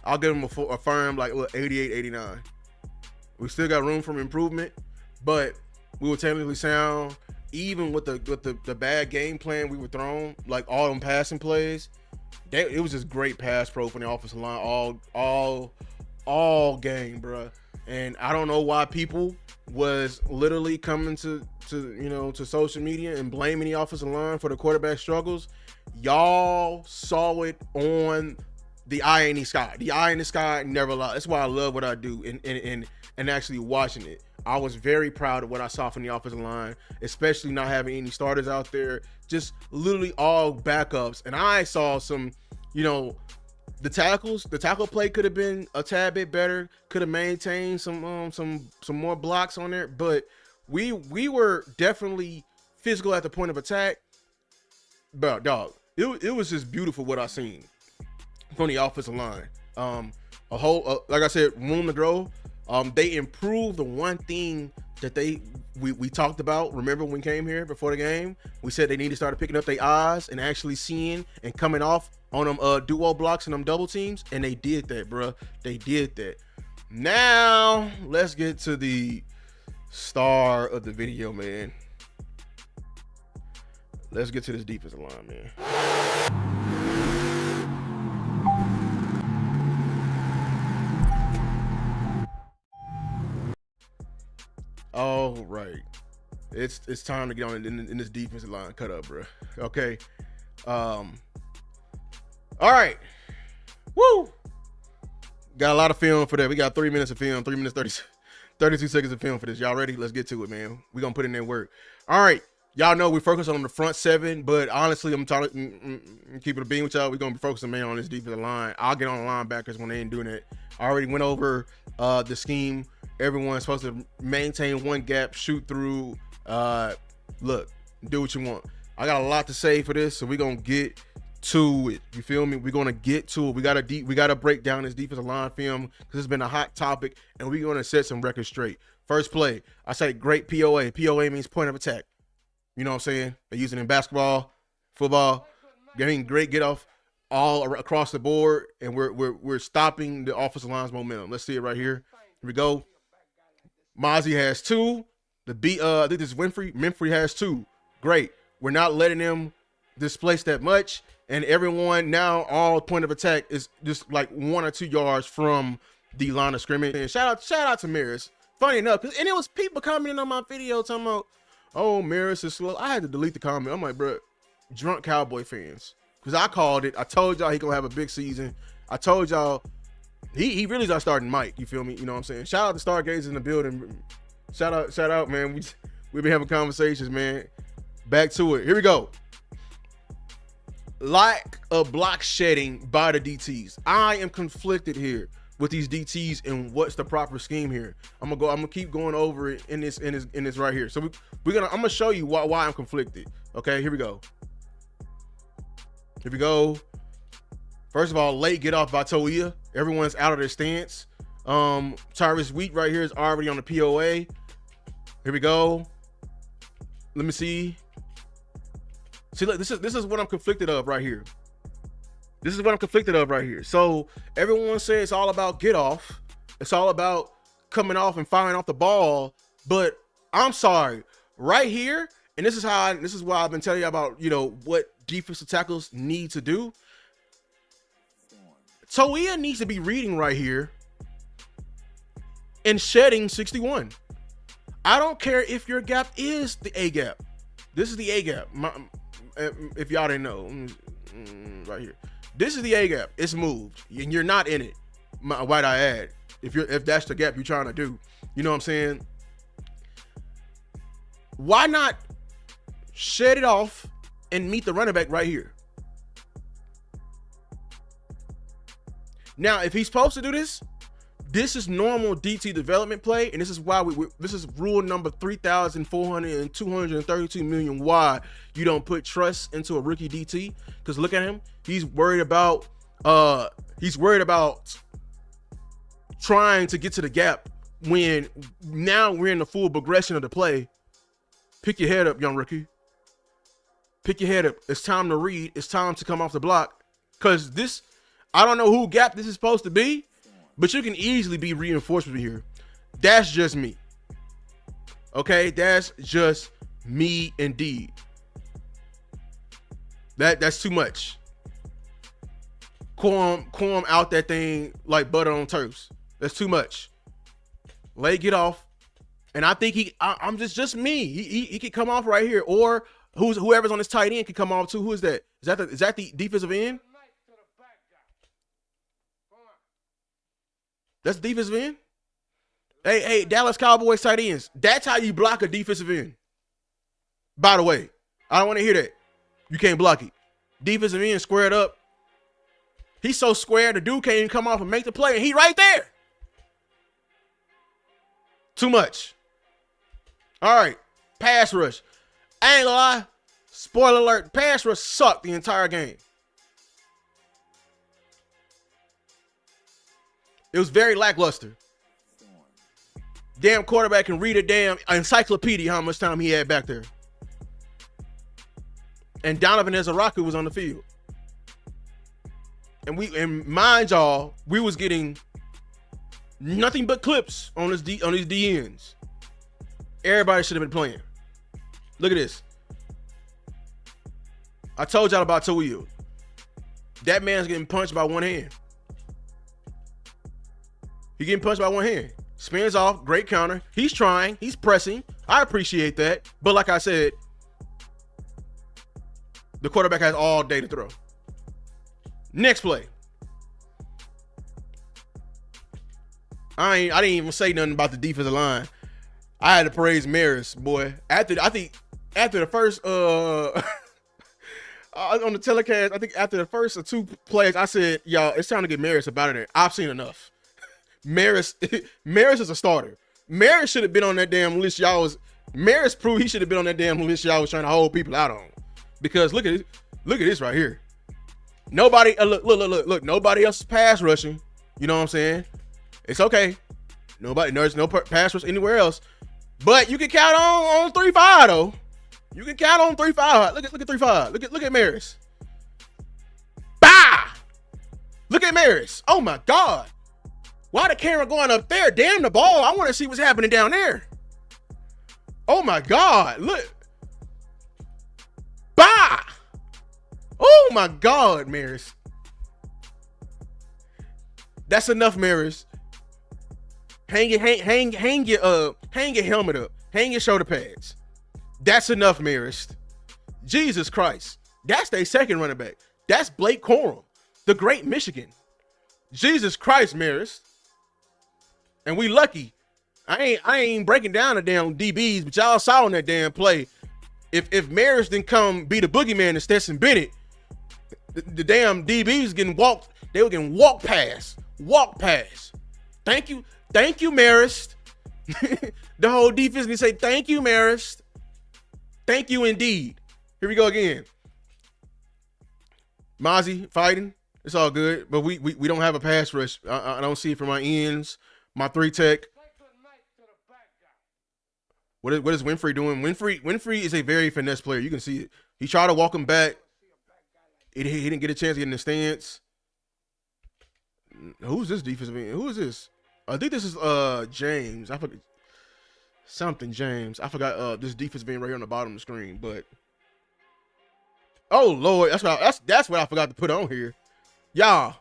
I'll give them a firm like 88, 89. We still got room for improvement, but we were technically sound. Even with the bad game plan we were thrown, like all them passing plays, it was just great pass pro from the offensive line all game, bro. And I don't know why people was literally coming to social media and blaming the offensive line for the quarterback struggles. Y'all saw it on the eye in the sky. The eye in the sky never lies. That's why I love what I do and actually watching it. I was very proud of what I saw from the offensive line, especially not having any starters out there, just literally all backups. And I saw some, the tackle play could have been a tad bit better, could have maintained some more blocks on there, but we were definitely physical at the point of attack. But dog, it was just beautiful what I seen from the offensive line. A whole like I said, room to grow. They improved the one thing that we talked about. Remember when we came here before the game? We said they need to start picking up their eyes and actually seeing and coming off on them duo blocks and them double teams, and they did that, bro. They did that. Now let's get to the star of the video, man. Let's get to this defensive line, man. All right, it's time to get on in this defensive line cut up, bro. Okay, all right, woo. Got a lot of film for that. We got 3 minutes of film, 3 minutes 32 seconds of film for this. Y'all ready? Let's get to it, man. We gonna put in that work. All right, y'all know we focus on the front seven, but honestly, I'm keeping it a beam with y'all. We're gonna be focusing, man, on this defensive line. I'll get on the linebackers when they ain't doing it. I already went over the scheme. Everyone's supposed to maintain one gap, shoot through. Look, do what you want. I got a lot to say for this, so we're gonna get to it. You feel me? We're gonna get to it. We gotta break down this defensive line film because it's been a hot topic, and we're gonna set some records straight. First play, I say great POA. POA means point of attack. You know what I'm saying? They use it in basketball, football. Getting great get off all across the board, and we're stopping the offensive line's momentum. Let's see it right here. Here we go. Mozzie has 2. I think this is Winfrey has 2. Great. We're not letting them displace that much, and everyone now all point of attack is just like 1 or 2 yards from the line of scrimmage. And shout out to Maris. Funny enough, and it was people commenting on my video talking about, oh, Maris is slow. I had to delete the comment. I'm like, bro, drunk Cowboy fans, because I called it. I told y'all he gonna have a big season. I told y'all. He really is our starting Mike. You feel me? You know what I'm saying? Shout out to Stargazers in the building. Shout out, man. We've been having conversations, man. Back to it. Here we go. Lack of block shedding by the DTs. I am conflicted here with these DTs and what's the proper scheme here. I'm gonna keep going over it in this right here. So I'm gonna show you why I'm conflicted. Okay, here we go. Here we go. First of all, late get off by Toia. Everyone's out of their stance. Tyrus Wheat right here is already on the POA. Here we go. Let me see. See, look, this is what I'm conflicted of right here. This is what I'm conflicted of right here. So everyone says it's all about get off. It's all about coming off and firing off the ball. But I'm sorry, right here, and this is why I've been telling you about, what defensive tackles need to do. Toia needs to be reading right here and shedding 61. I don't care if your gap is the A gap. This is the A gap. If y'all didn't know, right here. This is the A gap. It's moved, and you're not in it. Why'd I add? If that's the gap you're trying to do, you know what I'm saying? Why not shed it off and meet the running back right here? Now, if he's supposed to do this, this is normal DT development play, and this is why this is rule number 3,432 million. Why you don't put trust into a rookie DT? Because look at him, he's worried about trying to get to the gap when now we're in the full progression of the play. Pick your head up, young rookie. Pick your head up. It's time to read. It's time to come off the block. Because this, I don't know who gap this is supposed to be, but you can easily be reinforced with here. That's just me. Okay? That's just me indeed. That's too much. Quam out that thing like butter on toast. That's too much. Get off. And I think I'm just me. He could come off right here, or whoever's on this tight end can come off too. Who is that? Is that the defensive end? That's defensive end. Hey, Dallas Cowboys tight ends. That's how you block a defensive end. By the way, I don't want to hear that. You can't block it. Defensive end squared up. He's so square, the dude can't even come off and make the play, and he right there. Too much. All right, pass rush. I ain't gonna lie. Spoiler alert, pass rush sucked the entire game. It was very lackluster. Damn quarterback can read a damn encyclopedia how much time he had back there. And Donovan Ezaraku was on the field. And mind y'all, we was getting nothing but clips on these D ends. Everybody should have been playing. Look at this. I told y'all about Toia. That man's getting punched by one hand. He getting punched by one hand. Spins off, great counter. He's trying, he's pressing. I appreciate that. But like I said, the quarterback has all day to throw. Next play. I didn't even say nothing about the defensive line. I had to praise Maris, boy. After the first on the telecast, I think after the first or two plays, I said, y'all, it's time to get Maris up out of there. I've seen enough. Maris is a starter. Maris should have been on that damn list Maris proved he should have been on that damn list y'all was trying to hold people out on. Because look at this right here. Nobody look, nobody else is pass rushing. You know what I'm saying? It's okay. There's no pass rush anywhere else. But you can count on 3-5 though. You can count on 3-5. Look at 3-5. Look at Maris. Bah! Look at Maris. Oh my God. Why the camera going up there? Damn the ball. I want to see what's happening down there. Oh my God. Look. Bah! Oh my God, Maris. That's enough, Maris. Hang your helmet up. Hang your shoulder pads. That's enough, Marist. Jesus Christ. That's their second running back. That's Blake Corum, the great Michigan. Jesus Christ, Marist. And we lucky. I ain't breaking down the damn DBs, but y'all saw on that damn play. If Marist didn't come be the boogeyman to Stetson Bennett, the damn DBs getting walked. They were getting walk past. Thank you, Marist. The whole defense can say thank you, Marist. Thank you indeed. Here we go again. Mozzie fighting. It's all good, but we don't have a pass rush. I don't see it from my ends. My 3-tech. What is Winfrey doing? Winfrey is a very finesse player. You can see it. He tried to walk him back. He didn't get a chance to get in the stance. Who's this defensive end? Who is this? I think this is James. I forgot something James. I forgot this defensive end right here on the bottom of the screen. But oh Lord, that's what I forgot to put on here. Y'all,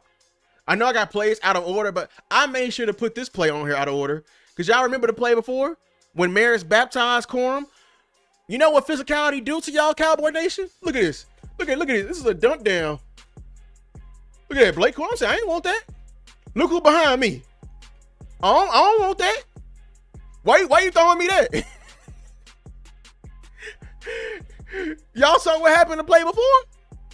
I know I got plays out of order, but I made sure to put this play on here out of order. Because y'all remember the play before? when Maris baptized Corum. You know what physicality do to y'all, Cowboy Nation? Look at this. Look at this. This is a dunk down. Look at that, Blake Corum said, I ain't want that. Look who behind me. I don't want that. Why you throwing me that? Y'all saw what happened to play before?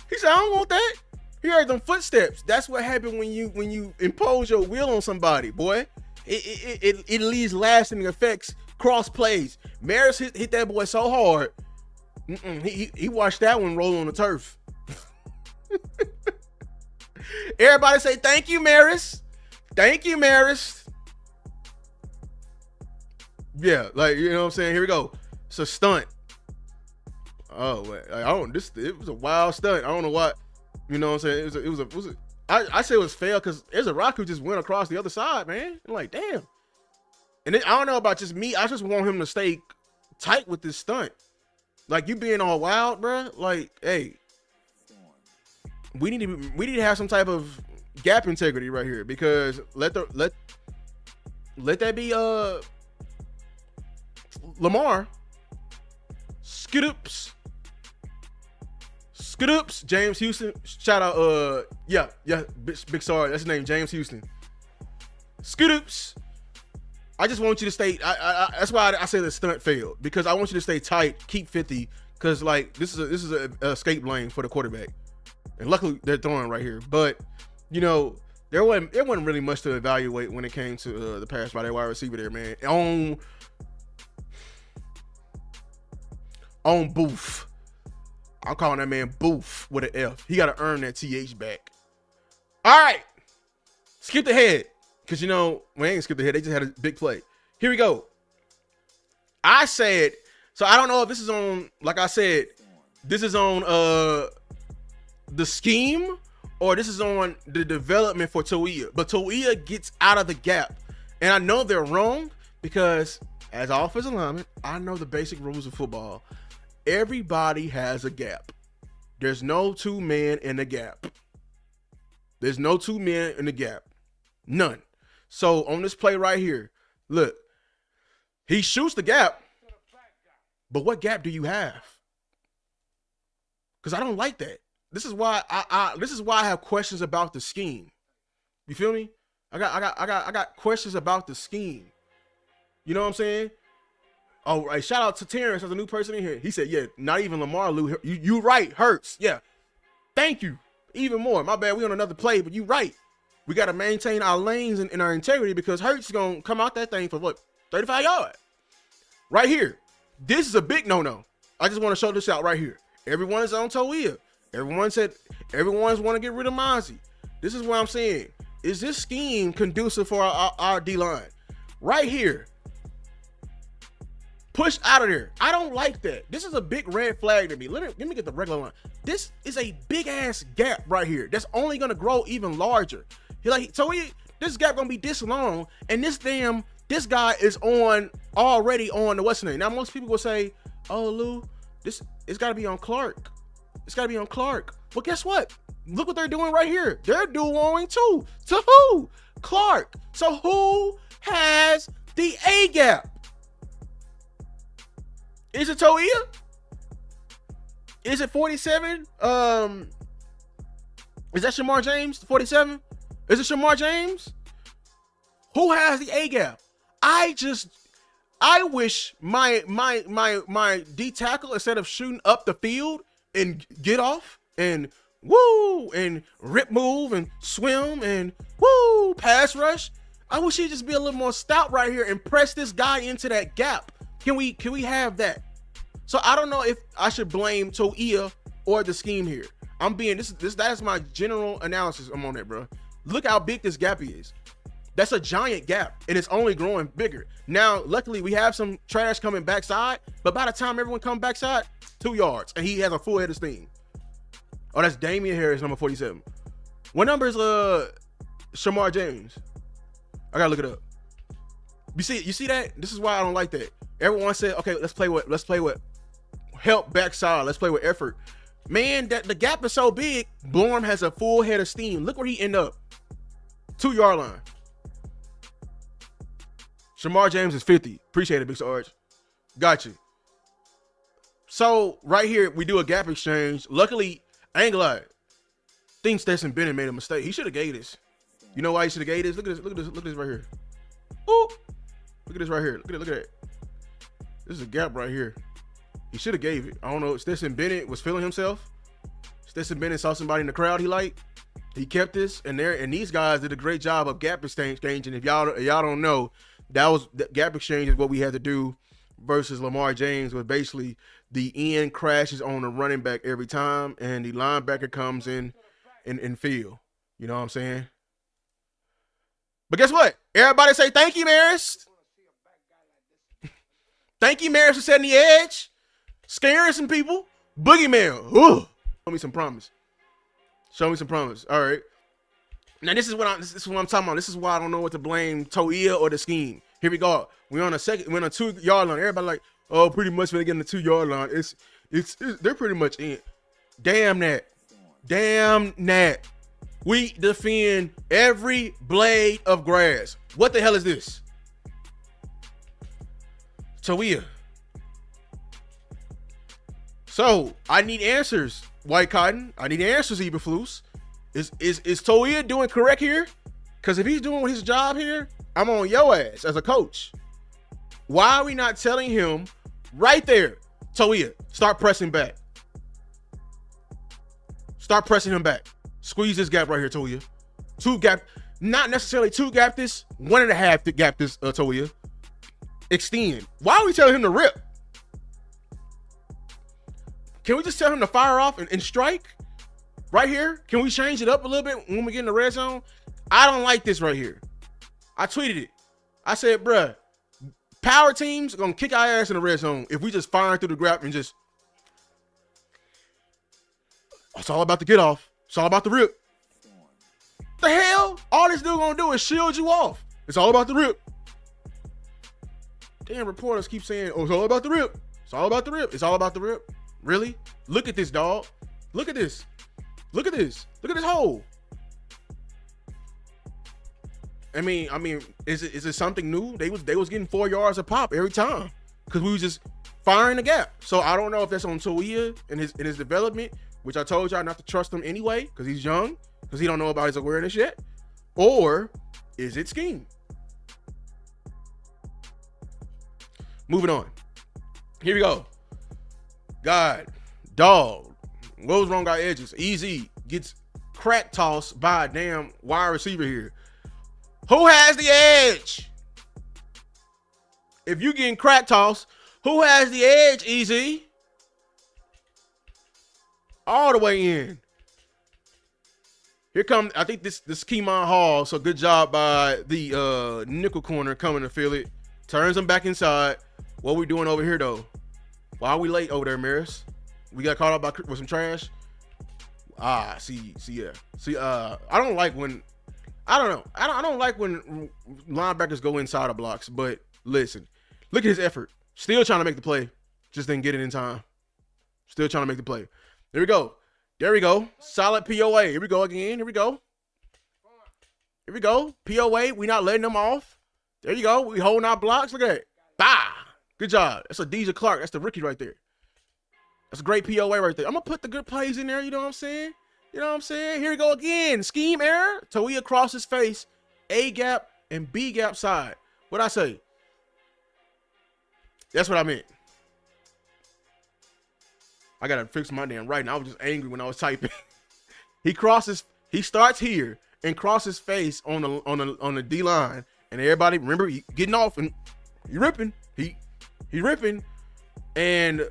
He said, I don't want that. He heard them footsteps. That's what happened when you impose your will on somebody, boy. It leaves lasting effects, cross plays. Maris hit that boy so hard. He watched that one roll on the turf. Everybody say, thank you, Maris. Thank you, Maris. Yeah, like, you know what I'm saying? Here we go. It's a stunt. Oh, it was a wild stunt. I don't know what, you know what I'm saying? I say it was fair because there's a rock who just went across the other side, man. I'm like, damn. And I don't know about just me. I just want him to stay tight with this stunt. Like, you being all wild, bro. Like, hey, we need to have some type of gap integrity right here, because let that be Lamar. Skidoops, James Houston. Shout out, yeah, big sorry, that's his name, James Houston. Skidoops. I just want you to stay. That's why I say the stunt failed, because I want you to stay tight, keep 50, because like this is a escape lane for the quarterback, and luckily they're throwing right here. But you know, there wasn't really much to evaluate when it came to the pass by that wide receiver there, man. On Booth. I'm calling that man Booth with an F. He got to earn that TH back. All right. Skip ahead. Because, you know, we ain't skipped ahead. They just had a big play. Here we go. I said, so I don't know if this is on, like I said, this is on the scheme or this is on the development for Toia. But Toia gets out of the gap. And I know they're wrong because as offensive lineman, I know the basic rules of football. Everybody has a gap. There's no two men in the gap. There's no two men in the gap. None. So on this play right here, look, he shoots the gap, but what gap do you have? Because I don't like that. This is why I have questions about the scheme. You feel me? I got questions about the scheme. You know what I'm saying? Oh, right. Shout out to Terrence as a new person in here. He said, yeah, not even Lamar, Lou. You right, Hurts. Yeah. Thank you. Even more. My bad, we on another play, but you right. We got to maintain our lanes and our integrity because Hurts is going to come out that thing for what? 35 yards. Right here. This is a big no-no. I just want to show this out right here. Everyone is on Toia. Everyone's want to get rid of Mozzie. This is what I'm saying. Is this scheme conducive for our D-line? Right here. Push out of there. I don't like that. This is a big red flag to me. Let me get the regular line. This is a big ass gap right here. That's only gonna grow even larger. This gap gonna be this long, and this guy is already on the what's name. Now most people will say, "Oh, Lou, it's gotta be on Clark. It's gotta be on Clark." Well, guess what? Look what they're doing right here. They're duoing too. To who? Clark. So who has the A gap? Is it Toia? Is it 47? Is that Shamar James? 47? Is it Shamar James? Who has the A gap? I wish my D tackle, instead of shooting up the field and get off and woo and rip move and swim and woo pass rush, I wish he'd just be a little more stout right here and press this guy into that gap. Can we have that? So I don't know if I should blame Toia or the scheme here. That's my general analysis. I'm on that, bro. Look how big this gap is. That's a giant gap, and it's only growing bigger. Now, luckily, we have some trash coming backside, but by the time everyone comes backside, 2 yards, and he has a full head of steam. Oh, that's Damian Harris, number 47. What number is Shamar James? I gotta look it up. You see that? This is why I don't like that. Everyone said, okay, let's play with help backside. Let's play with effort. Man, the gap is so big. Blorm has a full head of steam. Look where he end up. 2 yard line. Shamar James is 50. Appreciate it, Big Sarge. Got you. So right here, we do a gap exchange. Luckily, I ain't gonna lie. Think Stetson Bennett made a mistake. He should have gave this. You know why he should have gave this? Look at this. Look at this. Look at this right here. Ooh. Look at this right here. Look at it. Look at it. This is a gap right here. He should have gave it. I don't know. Stetson Bennett was feeling himself. Stetson Bennett saw somebody in the crowd he liked. He kept this, and these guys did a great job of gap exchange. And if y'all don't know, the gap exchange is what we had to do versus Lamar James, where basically the end crashes on the running back every time, and the linebacker comes in and field. You know what I'm saying? But guess what? Everybody say thank you, Maris. Thank you, Maris, for setting the edge, scaring some people. Boogeyman. Ooh. Show me some promise. Show me some promise. All right. Now this is what I'm talking about. This is why I don't know what to blame Toia or the scheme. Here we go. We're on a 2-yard line. Everybody like, oh, pretty much when they get in the 2-yard line, it's they're pretty much in. Damn that. We defend every blade of grass. What the hell is this? Toia. So I need answers, White Cotton. I need answers, Eberflus. Is Toia doing correct here? Because if he's doing his job here, I'm on your ass as a coach. Why are we not telling him right there, Toia, start pressing back? Start pressing him back. Squeeze this gap right here, Toia. 2 gap, not necessarily 2 gap this, 1.5 to gap this, Toia. Extend. Why are we telling him to rip? Can we just tell him to fire off and strike? Right here? Can we change it up a little bit when we get in the red zone? I don't like this right here. I tweeted it. I said, bruh, power teams are going to kick our ass in the red zone if we just fire through the gap and just... It's all about the get off. It's all about the rip. The hell? All this dude going to do is shield you off. It's all about the rip. Damn, reporters keep saying, oh, it's all about the rip. It's all about the rip. It's all about the rip. Really? Look at this, dog. Look at this. Look at this. Look at this hole. I mean, is it something new? They was getting 4 yards a pop every time because we was just firing the gap. So I don't know if that's on Toia in his development, which I told y'all not to trust him anyway because he's young, because he don't know about his awareness yet, or is it scheme? Moving on. Here we go. God, dog. What was wrong with our edges? Easy gets crack tossed by a damn wide receiver here. Who has the edge? If you getting crack tossed, who has the edge, Easy? All the way in. Here comes, I think this Keemon Hall. So good job by the nickel corner coming to fill it. Turns him back inside. What we doing over here though? Why are we late over there, Maris? We got caught up with some trash. I don't like when linebackers go inside of blocks, but listen, look at his effort. Still trying to make the play. Just didn't get it in time. Still trying to make the play. There we go. There we go. Solid POA. Here we go again. Here we go. Here we go. POA. We not letting them off. There you go. We holding our blocks. Look at that. Bah. Good job. That's a Deja Clark. That's the rookie right there. That's a great POA right there. I'm going to put the good plays in there. You know what I'm saying? You know what I'm saying? Here we go again. Scheme error. Toia across his face. A gap and B gap side. What'd I say? That's what I meant. I got to fix my damn writing. I was just angry when I was typing. He starts here and crosses face on the D-line. And everybody, remember, he getting off and he ripping. He ripping. And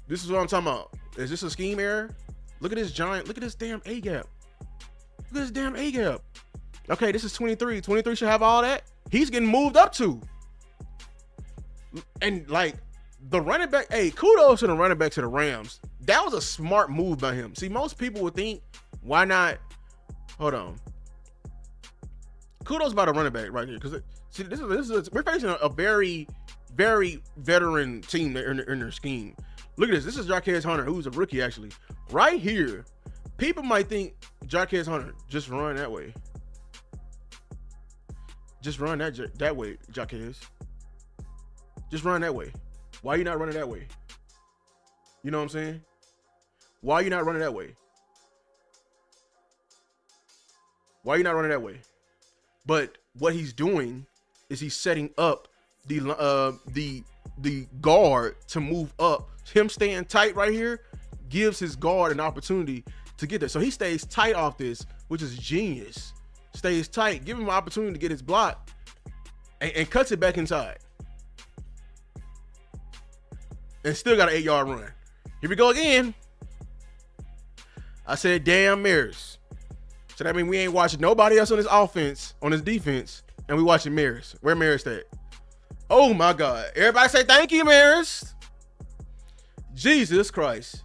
this is what I'm talking about. Is this a scheme error? Look at this giant. Look at this damn A gap. Look at this damn A gap. Okay, this is 23. 23 should have all that. He's getting moved up to. And like the running back, hey, kudos to the running back to the Rams. That was a smart move by him. See, most people would think, why not? Hold on. Kudos by the running back right here. Because see, we're facing a very, very veteran team in their scheme. Look at this. This is Jarquez Hunter, who's a rookie, actually. Right here, people might think Jarquez Hunter just run that way. Just run that way, Jaquez. Just run that way. Why you not running that way? You know what I'm saying? Why are you not running that way? Why are you not running that way? But what he's doing is he's setting up the guard to move up. Him staying tight right here gives his guard an opportunity to get there. So he stays tight off this, which is genius. Stays tight, give him an opportunity to get his block, and cuts it back inside. And still got an 8-yard run. Here we go again. I said, damn Maris. So that means we ain't watching nobody else on this offense, on this defense, and we watching Maris. Where Maris at? Oh my God. Everybody say thank you, Maris. Jesus Christ.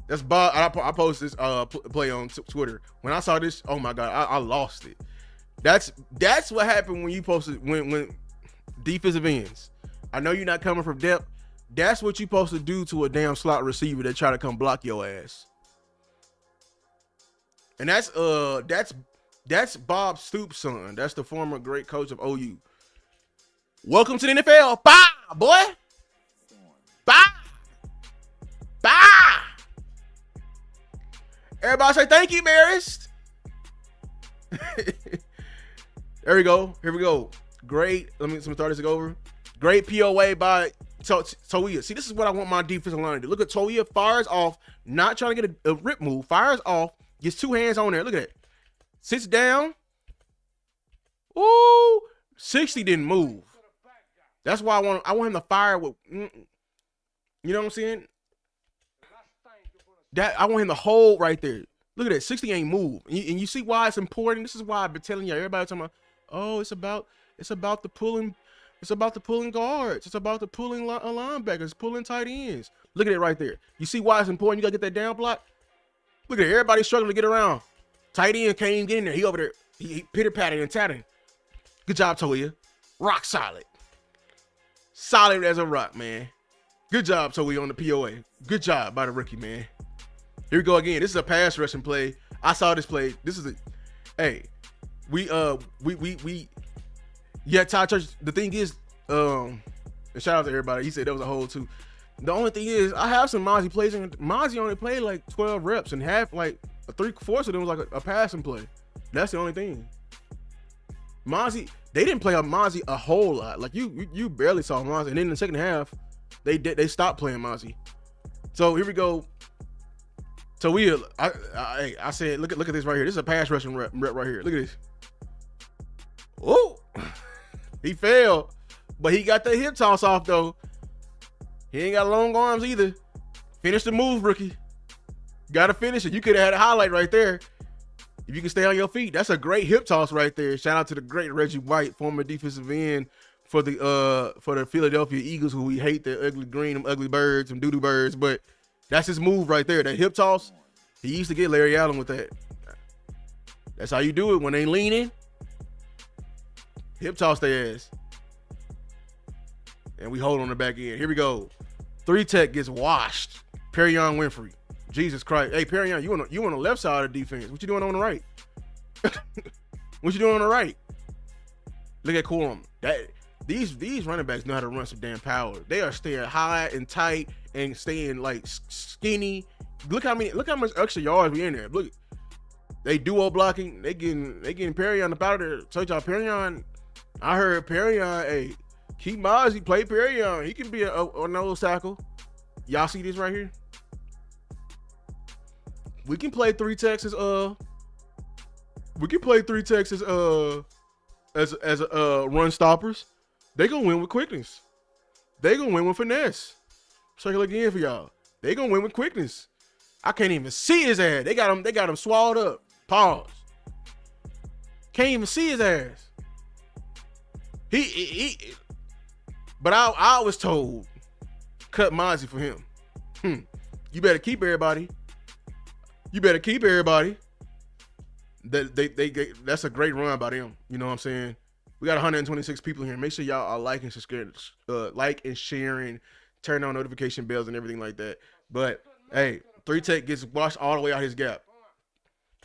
That's Bob. I posted this play on Twitter. When I saw this, oh my God, I lost it. That's what happened when you posted when defensive ends. I know you're not coming from depth. That's what you're supposed to do to a damn slot receiver that try to come block your ass. And that's Bob Stoops' son. That's the former great coach of OU. Welcome to the NFL. Bye, boy. Bye. Bye. Everybody say thank you, Marist. There we go. Here we go. Great. Let me start this over. Great POA by Toia. See, this is what I want my defensive line to do. Look at Toia, fires off, not trying to get a rip move, fires off, gets two hands on there. Look at that. Sits down. Ooh, 60 didn't move. That's why I want him to fire with, you know what I'm saying? That I want him to hold right there. Look at that. 60 ain't moved. And you see why it's important? This is why I've been telling you. Everybody talking about, oh, it's about the pulling. It's about the pulling guards. It's about the pulling linebackers, pulling tight ends. Look at it right there. You see why it's important? You got to get that down block. Look at it. Everybody's struggling to get around. Tight end can't even get in there. He over there. He pitter-patting and tatting. Good job, Toia. Rock solid. Solid as a rock, man. Good job, Toia, on the POA. Good job by the rookie, man. Here we go again. This is a pass rushing play. I saw this play. This is yeah, Todd Church. The thing is, and shout out to everybody. He said that was a hole too. The only thing is, I have some Mozzie plays, and Mozzie only played like 12 reps, and half, like 3/4 of them was like a passing play. That's the only thing. Mozzie, they didn't play Mozzie a whole lot. Like you barely saw Mozzie, and then in the second half, they stopped playing Mozzie. So here we go. So I said, look at this right here. This is a pass rushing rep right here. Look at this. Oh, he failed, but he got that hip toss off though. He ain't got long arms either. Finish the move, rookie. Got to finish it. You could have had a highlight right there. If you can stay on your feet, that's a great hip toss right there. Shout out to the great Reggie White, former defensive end for the Philadelphia Eagles, who we hate the ugly green, them ugly birds, them doo-doo birds, but that's his move right there. That hip toss, he used to get Larry Allen with that. That's how you do it when they leaning. Hip toss their ass. And we hold on the back end. Here we go. 3-tech gets washed. Perrion Winfrey. Jesus Christ. Hey, Perrion, you on the left side of the defense. What you doing on the right? What you doing on the right? Look at Corum. These running backs know how to run some damn power. They are staying high and tight and staying like skinny. Look how much extra yards we in there. Look, they duo blocking. They getting Perrion up out of there. Told y'all Perrion. I heard Perrion. Hey, keep Mozzie, play Perrion. He can be a nose tackle. Y'all see this right here? We can play 3-techs as run stoppers. They gonna win with quickness. They gonna win with finesse. Circle again for y'all. They gonna win with quickness. I can't even see his ass. They got him swallowed up. Pause. Can't even see his ass. But I was told, cut Mozzie for him. You better keep everybody. That's a great run by them. You know what I'm saying? We got 126 people here. Make sure y'all are liking, subscribing, sharing, turn on notification bells and everything like that. But hey, 3-tech gets washed all the way out his gap.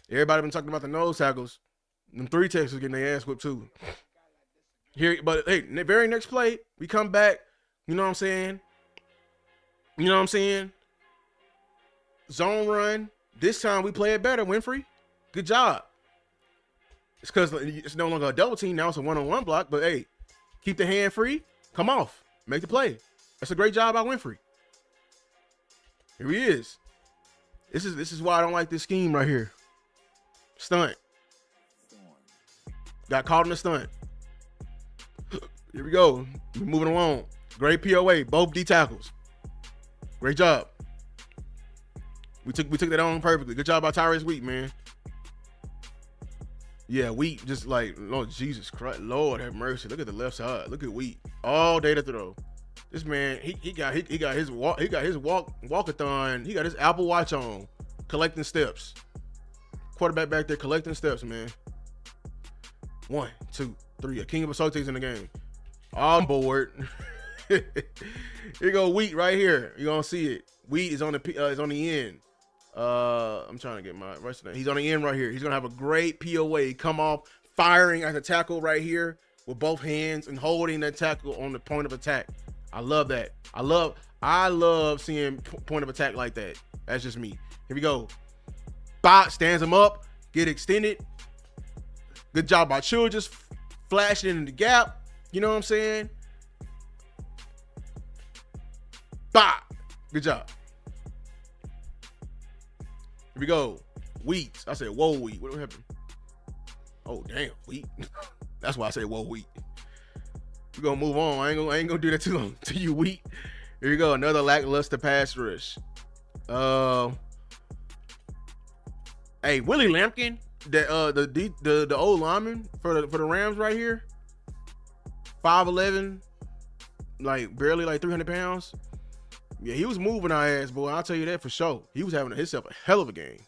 Everybody been talking about the nose tackles. Them 3-techs is getting their ass whipped too. Here, but hey, the very next play, we come back. You know what I'm saying? You know what I'm saying? Zone run. This time we play it better, Winfrey. Good job. It's because it's no longer a double team. Now it's a one-on-one block. But hey, keep the hand free. Come off. Make the play. That's a great job by Winfrey. Here he is. This is why I don't like this scheme right here. Stunt. Got caught in the stunt. Here we go. We're moving along. Great POA. Both D tackles. Great job. We took that on perfectly. Good job by Tyrese Wheat, man. Yeah, Wheat just like, Lord Jesus Christ, Lord have mercy. Look at the left side. Look at Wheat. All day to throw. This man, he got his walkathon. He got his Apple Watch on, collecting steps. Quarterback back there collecting steps, man. 1, 2, 3. A king of assaults in the game. On board. Here go Wheat right here. You're gonna see it. Wheat is on the end. I'm trying to get my rest of that. He's on the end right here. He's gonna have a great POA. Come off, firing at the tackle right here with both hands and holding that tackle on the point of attack. I love that. I love seeing point of attack like that. That's just me. Here we go. Bot stands him up. Get extended. Good job by Chill, just flashing in the gap. You know what I'm saying? Bop. Good job. Here we go. Wheat. I said, whoa, Wheat. What happened? Oh, damn, Wheat. That's why I say, whoa, Wheat. We're going to move on. I ain't gonna do that too long to you, Wheat. Here you go. Another lackluster pass rush. Hey, Willie Lampkin, the old lineman for the Rams right here. 5'11", like barely like 300 pounds. Yeah, he was moving our ass, boy. I'll tell you that for sure. He was having himself a hell of a game.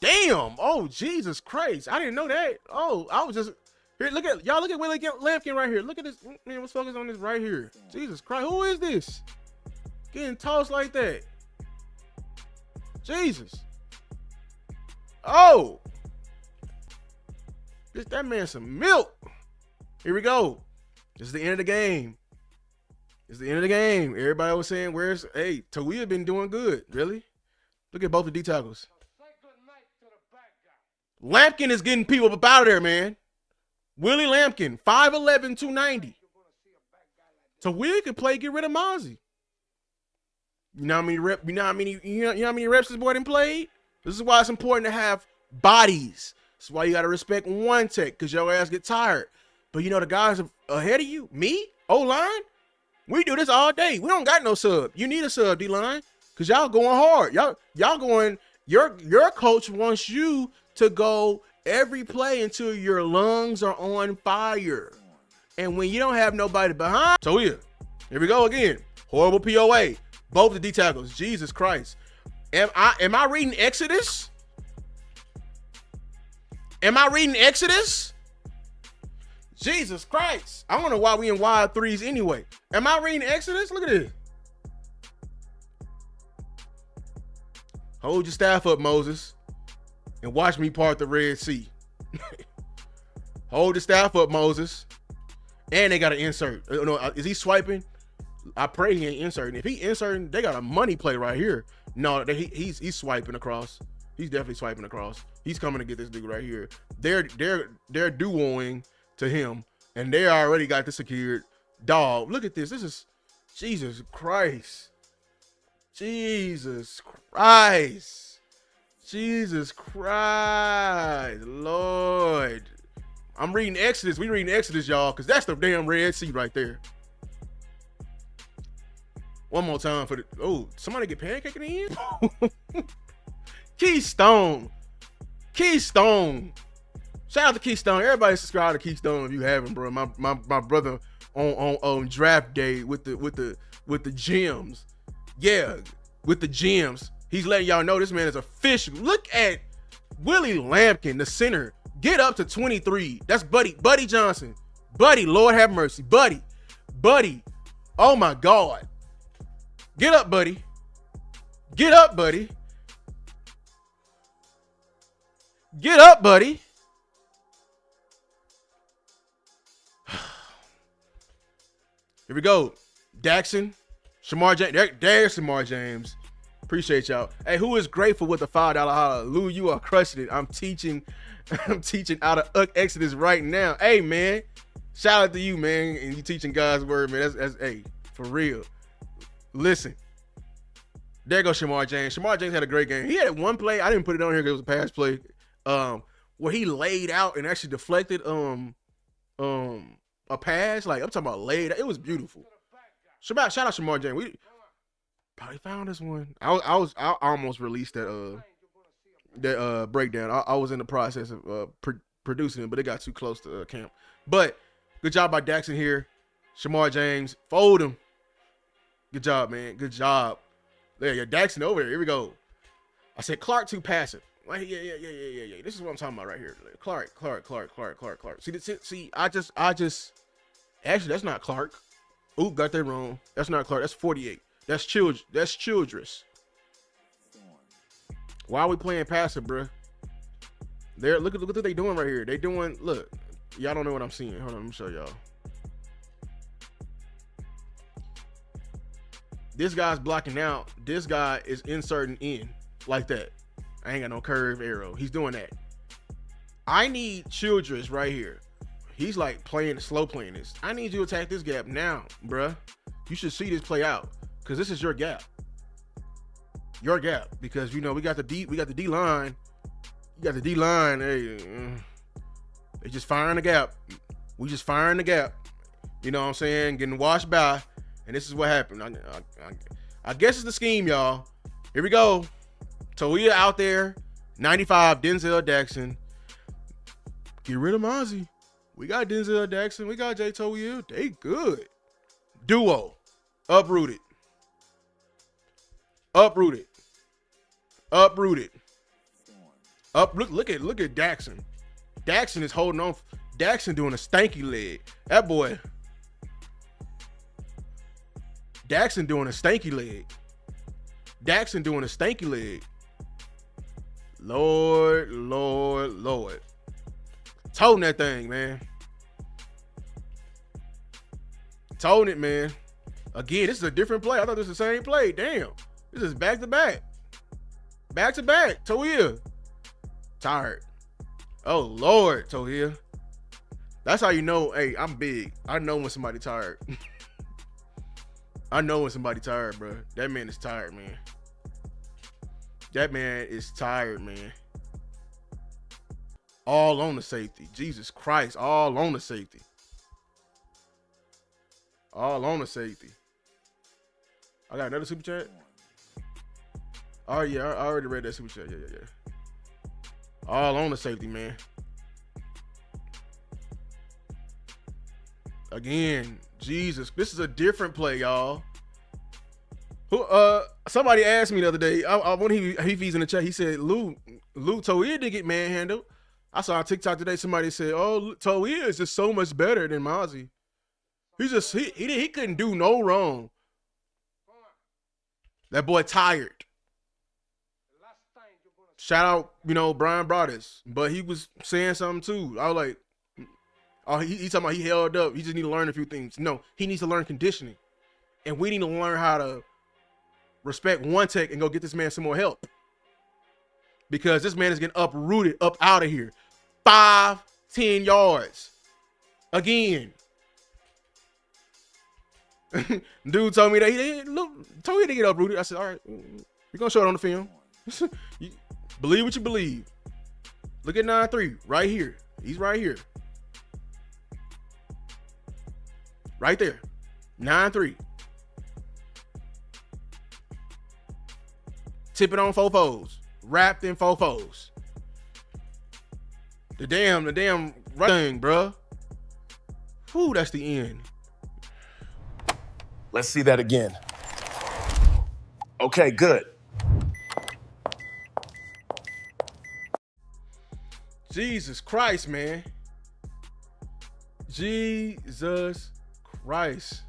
Damn. Oh, Jesus Christ. I didn't know that. Oh, I was just here. Look at Willie Lampkin right here. Look at this. Man, let's focus on this right here. Jesus Christ. Who is this? Getting tossed like that. Jesus. Oh. That man some milk. Here we go. This is the end of the game. It's the end of the game. Everybody was saying, hey, Toia been doing good. Really? Look at both the D tackles. Lampkin is getting people up out of there, man. Willie Lampkin, 5'11", 290. Toia could play, get rid of Mozzie. You know how many reps this boy done played? This is why it's important to have bodies. This is why you got to respect one tech, because your ass get tired. But you know the guys ahead of you, me, O-line, we do this all day. We don't got no sub. You need a sub, D-line, because y'all going hard. Y'all going, your coach wants you to go every play until your lungs are on fire. And when you don't have nobody behind. So here we go again. Horrible POA. Both the D tackles. Jesus Christ. Am I reading Exodus? Am I reading Exodus? Jesus Christ. I don't know why we in wide threes anyway. Am I reading Exodus? Look at this. Hold your staff up, Moses, and watch me part the Red Sea. Hold the staff up, Moses. And they got to insert. No, is he swiping? I pray he ain't inserting. If he inserting, they got a money play right here. No, he's swiping across. He's definitely swiping across. He's coming to get this dude right here. They're duoing to him, and they already got this secured. Dog, look at this. This is Jesus Christ. Jesus Christ. Jesus Christ. Lord. I'm reading Exodus. We reading Exodus, y'all, because that's the damn Red Sea right there. One more time for the... Oh, somebody get pancake in the end? Keystone. Shout out to Keystone. Everybody subscribe to Keystone if you haven't, bro. My brother on draft day with the gems. Yeah, with the gems. He's letting y'all know this man is official. Look at Willie Lampkin, the center. Get up to 23. That's Buddy Johnson. Buddy, Lord have mercy. Buddy. Oh my God. Get up, buddy. Get up, buddy. Get up, buddy. Here we go. Daxon, Shamar James. There's Shamar James. Appreciate y'all. Hey, who is grateful with the $5 holla? Lou, you are crushing it. I'm teaching out of Exodus right now. Hey, man. Shout out to you, man. And you teaching God's word, man. That's hey, for real. Listen. There goes Shamar James. Shamar James had a great game. He had one play. I didn't put it on here because it was a pass play. Where he laid out and actually deflected a pass. Like I'm talking about laid out. It was beautiful. Shout out Shamar James. We probably found this one. I almost released that breakdown. I was in the process of producing it, but it got too close to camp. But good job by Daxon here. Shamar James, fold him. Good job, man. Good job. There, you're Daxon over there. Here we go. I said Clark too passive. Like, yeah. This is what I'm talking about right here. Clark. See, I just actually that's not Clark. Oop, got that wrong. That's not Clark. That's 48. That's Childress. Why are we playing passive, bruh? There, look at what they doing right here. They doing, look, y'all don't know what I'm seeing. Hold on, let me show y'all. This guy's blocking out. This guy is inserting in like that. I ain't got no curve arrow. He's doing that. I need Childress right here. He's like slow playing this. I need you to attack this gap now, bruh. You should see this play out because this is your gap. Your gap, because you know we got the D line. You got the D line. Hey, they just firing the gap. We just firing the gap. You know what I'm saying? Getting washed by, and this is what happened. I guess it's the scheme, y'all. Here we go. Toia out there, 95. Denzel Daxon. Get rid of Mozzie. We got Denzel Daxon. We got Jay Toia. They good. Duo. Uprooted. Look at Daxon. Daxon is holding on. Daxon doing a stanky leg. That boy. Daxon doing a stanky leg. Lord. Toting that thing, man. Toting it, man. Again, this is a different play. I thought this was the same play. Damn. This is back to back. Toia. Tired. Oh, Lord, Toia. That's how you know, hey, I'm big. I know when somebody tired. I know when somebody tired, bro. That man is tired, man. All on the safety. Jesus Christ. All on the safety. I got another super chat. Oh, yeah. I already read that super chat. Yeah. All on the safety, man. Again, Jesus. This is a different play, y'all. Somebody asked me the other day, when he's in the chat, he said, Lou Toia didn't get manhandled. I saw on TikTok today, somebody said, oh, Toia is just so much better than Mozzie. He couldn't do no wrong. That boy tired. Shout out, Brian Broadus, but he was saying something too. I was like, oh, he's talking about he held up. He just need to learn a few things. No, he needs to learn conditioning. And we need to learn how to respect one tech and go get this man some more help. Because this man is getting uprooted up out of here. 5-10 yards. Again. Dude told me that told me to get uprooted. I said, all right, we're going to show it on the film. Believe what you believe. Look at 9-3 right here. He's right here. Right there. 9-3. Tip it on fofos. Wrapped in fofos. The damn right thing, bruh. Whew, that's the end. Let's see that again. Okay, good. Jesus Christ, man. Jesus Christ.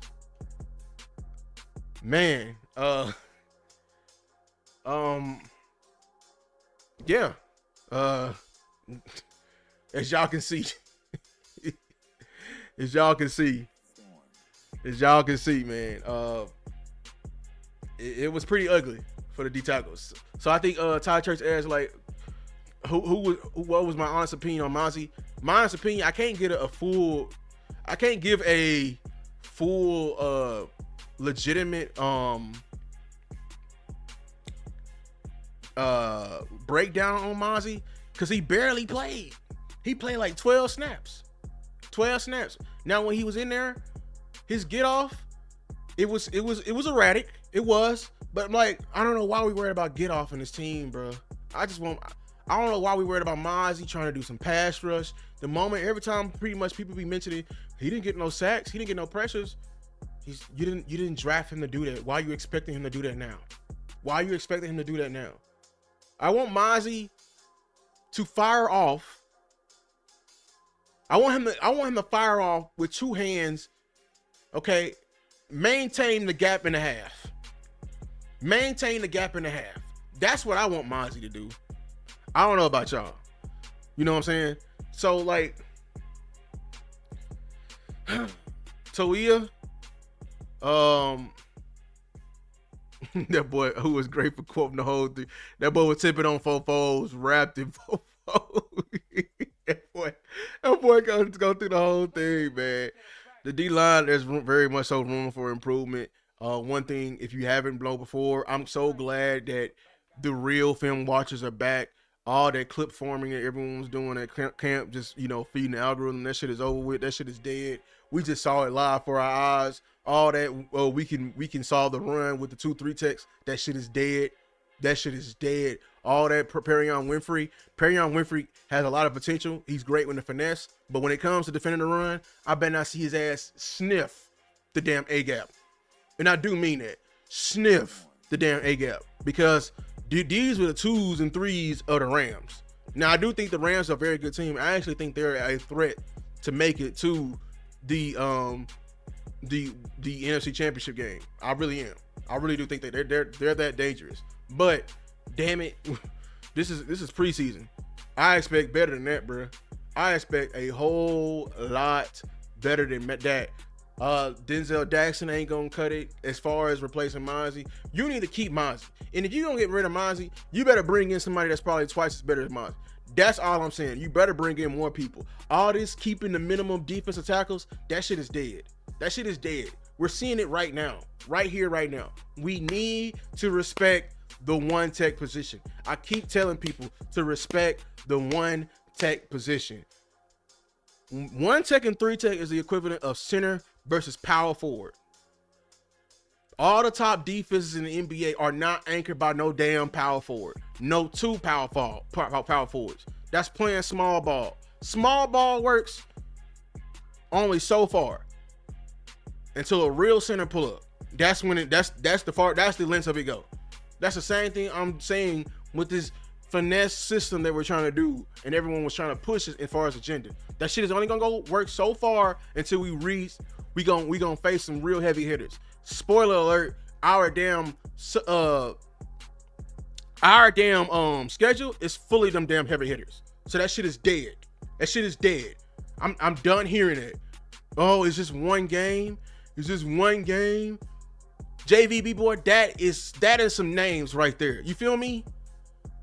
Man, yeah. As y'all can see. As y'all can see, man, it was pretty ugly for the D tackles. So I think Ty Church asked like, what was my honest opinion on Mozzie? My honest opinion, I can't give a full legitimate breakdown on Mozzie because he barely played. He played like 12 snaps. Now when he was in there, his get off, it was erratic. It was, but like I don't know why we worried about get off in this team, bro. I don't know why we worried about Mozzie trying to do some pass rush. The moment every time pretty much people be mentioning he didn't get no sacks, he didn't get no pressures. You didn't draft him to do that. Why are you expecting him to do that now? I want Mozzie to fire off. I want him to fire off with two hands. Okay, maintain the gap and a half. That's what I want Mozzie to do. I don't know about y'all. You know what I'm saying? So like, Toia, that boy who was great for quoting the whole thing. That boy was tipping on fofos, wrapped in fofos. that boy go through the whole thing, man. The D-line, there's very much so room for improvement. One thing, if you haven't blown before, I'm so glad that the real film watchers are back. All that clip forming that everyone was doing at camp, just, you know, feeding the algorithm, that shit is over with. That shit is dead. We just saw it live for our eyes. All that, we can solve the run with the 2-3 text. That shit is dead. All that Perion Winfrey has a lot of potential. He's great with the finesse, but when it comes to defending the run, I better not see his ass sniff the damn A-gap. And I do mean that. Sniff the damn A-gap. Because these were the 2s and 3s of the Rams. Now, I do think the Rams are a very good team. I actually think they're a threat to make it to the NFC Championship game. I really am. I really do think that they're that dangerous. But damn it, this is preseason. I expect better than that, bro. I expect a whole lot better than that. Denzel Jackson ain't gonna cut it as far as replacing Mozzie. You need to keep Mozzie. And if you're gonna get rid of Mozzie, you better bring in somebody that's probably twice as better as Mozzie. That's all I'm saying. You better bring in more people. All this keeping the minimum defensive tackles, that shit is dead. We're seeing it right now. Right here, right now. We need to respect the one tech position. I keep telling people to respect the one tech position. One tech and 3 tech is the equivalent of center versus power forward. All the top defenses in the NBA are not anchored by no damn power forward. No two power forwards. That's playing small ball. Small ball works only so far until a real center pull up. That's when that's the length of it go. That's the same thing I'm saying with this finesse system that we're trying to do and everyone was trying to push as far as agenda. That shit is only gonna go work so far until we gonna face some real heavy hitters. Spoiler alert, our damn schedule is fully them damn heavy hitters. So that shit is dead. I'm done hearing it. Oh, it's just one game. JVB boy, that is some names right there. You feel me?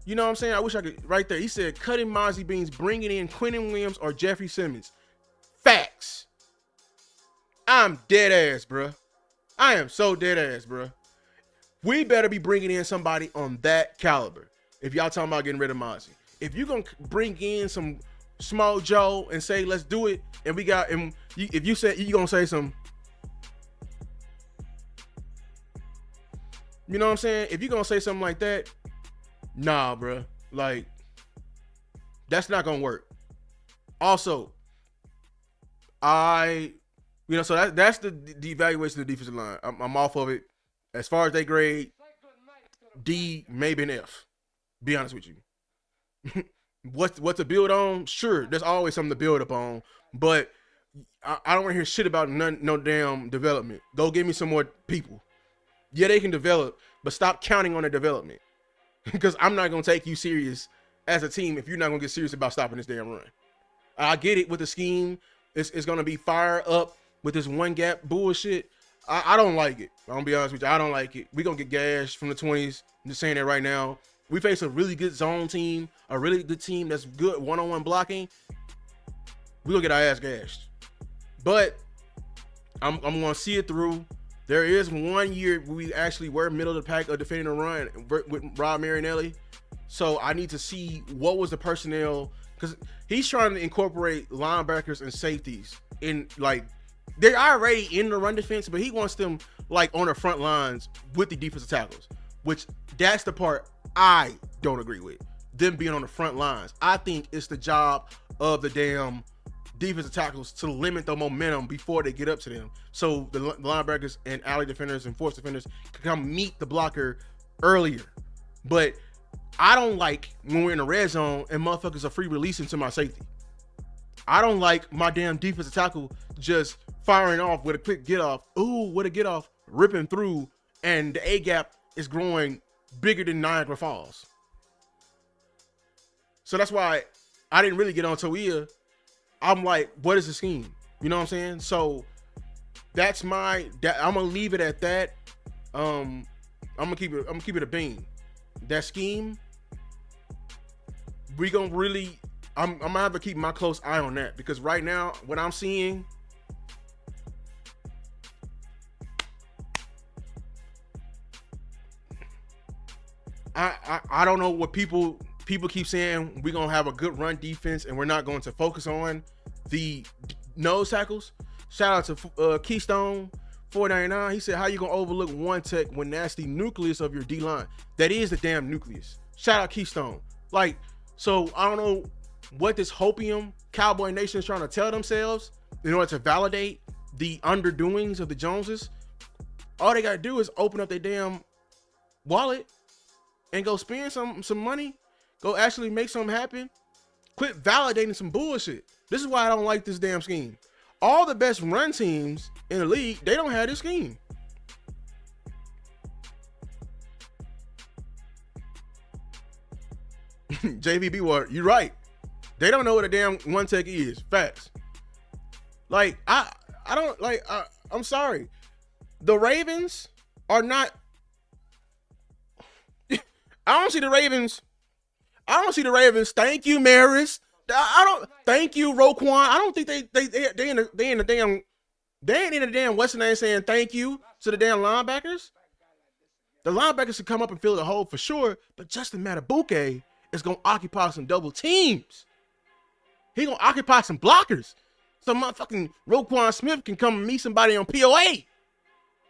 You know what I'm saying? I wish I could. Right there. He said, cutting Mozzie Beans, bringing in Quentin Williams or Jeffrey Simmons. Facts. I'm dead ass, bruh. I am so dead ass, bruh. We better be bringing in somebody on that caliber. If y'all talking about getting rid of Mozzie. If you're going to bring in some small Joe and say, let's do it. And if you say, you're going to say some, you know what I'm saying? If you're going to say something like that, nah, bro. Like, that's not gonna work. Also, so that's the evaluation of the defensive line. I'm off of it. As far as they grade, D, maybe an F. Be honest with you. What to build on? Sure, there's always something to build upon. But I don't want to hear shit about no damn development. Go give me some more people. Yeah, they can develop, but stop counting on their development. Because I'm not going to take you serious as a team if you're not going to get serious about stopping this damn run. I get it with the scheme. It's going to be fire up with this one gap bullshit, I don't like it. I'm gonna be honest with you. I don't like it. We gonna get gashed from the 20s. I'm just saying that right now. We face a really good zone team, a really good team that's good one-on-one blocking. We gonna get our ass gashed. But I'm gonna see it through. There is 1 year where we actually were middle of the pack of defending the run with Rob Marinelli. So I need to see what was the personnel, because he's trying to incorporate linebackers and safeties in, like, they're already in the run defense, but he wants them like on the front lines with the defensive tackles, which that's the part I don't agree with. Them being on the front lines. I think it's the job of the damn defensive tackles to limit the momentum before they get up to them. So the linebackers and alley defenders and force defenders can come meet the blocker earlier. But I don't like when we're in the red zone and motherfuckers are free releasing to my safety. I don't like my damn defensive tackle just firing off with a quick get off. Ooh, what a get off, ripping through, and the A gap is growing bigger than Niagara Falls. So that's why I didn't really get on Toia. I'm like, what is the scheme? You know what I'm saying? So that's I'm gonna leave it at that. I'm gonna keep it a bean. That scheme, we gonna really, I'm gonna have to keep my close eye on that, because right now what I'm seeing, I don't know what people keep saying. We're gonna have a good run defense and we're not going to focus on the nose tackles. Shout out to Keystone 499. He said, how you gonna overlook one tech when that's the nucleus of your D-line? That is the damn nucleus. Shout out Keystone. Like, so I don't know what this hopium Cowboy Nation is trying to tell themselves in order to validate the underdoings of the Joneses. All they gotta do is open up their damn wallet and go spend some money. Go actually make something happen. Quit validating some bullshit. This is why I don't like this damn scheme. All the best run teams in the league, they don't have this scheme. JVB Water, you're right. They don't know what a damn one tech is. Facts. Like, I don't like, I'm sorry. The Ravens are not, I don't see the Ravens. Thank you, Maris. I don't. Thank you, Roquan. I don't think they in the damn Western name saying thank you to the damn linebackers. The linebackers should come up and fill the hole for sure. But Justin Matabuke is gonna occupy some double teams. He gonna occupy some blockers. So motherfucking Roquan Smith can come and meet somebody on POA.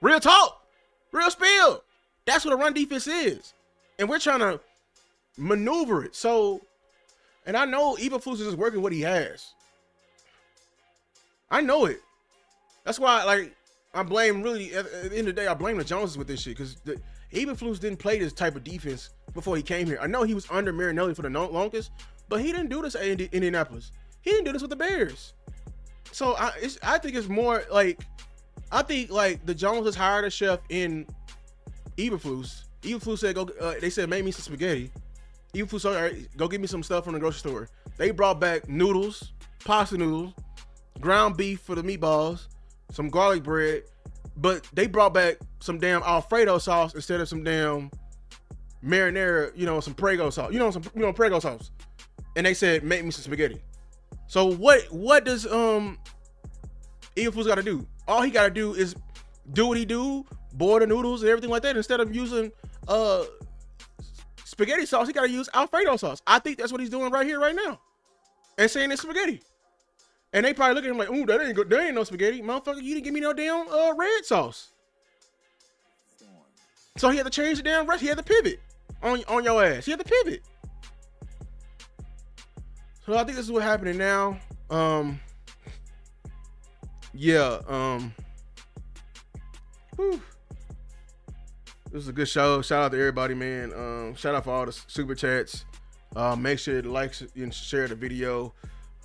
Real talk, real spill. That's what a run defense is. And we're trying to maneuver it. So, and I know Eberflus is just working what he has. I know it. That's why, like, I blame, really, at the end of the day, I blame the Joneses with this shit, because Eberflus didn't play this type of defense before he came here. I know he was under Marinelli for the longest, but he didn't do this at Indianapolis. He didn't do this with the Bears. So I think it's more like, I think like the Joneses hired a chef in Eberflus. Eberflus said, "Go." They said, "Make me some spaghetti." Eberflus said, "All right, go get me some stuff from the grocery store." They brought back noodles, pasta noodles, ground beef for the meatballs, some garlic bread, but they brought back some damn Alfredo sauce instead of some damn marinara, some Prego sauce, Prego sauce. And they said, "Make me some spaghetti." So what does Eberflus got to do? All he got to do is do what he do, boil the noodles and everything like that. Instead of using spaghetti sauce, he got to use Alfredo sauce. I think that's what he's doing right here, right now, and saying it's spaghetti. And they probably look at him like, "Ooh, that ain't good. There ain't no spaghetti, motherfucker. You didn't give me no damn red sauce." So he had to change the damn rest. He had to pivot on your ass. He had to pivot. So I think this is what's happening now. Whew. This is a good show. Shout out to everybody, man. Shout out for all the super chats. Make sure to like and share the video.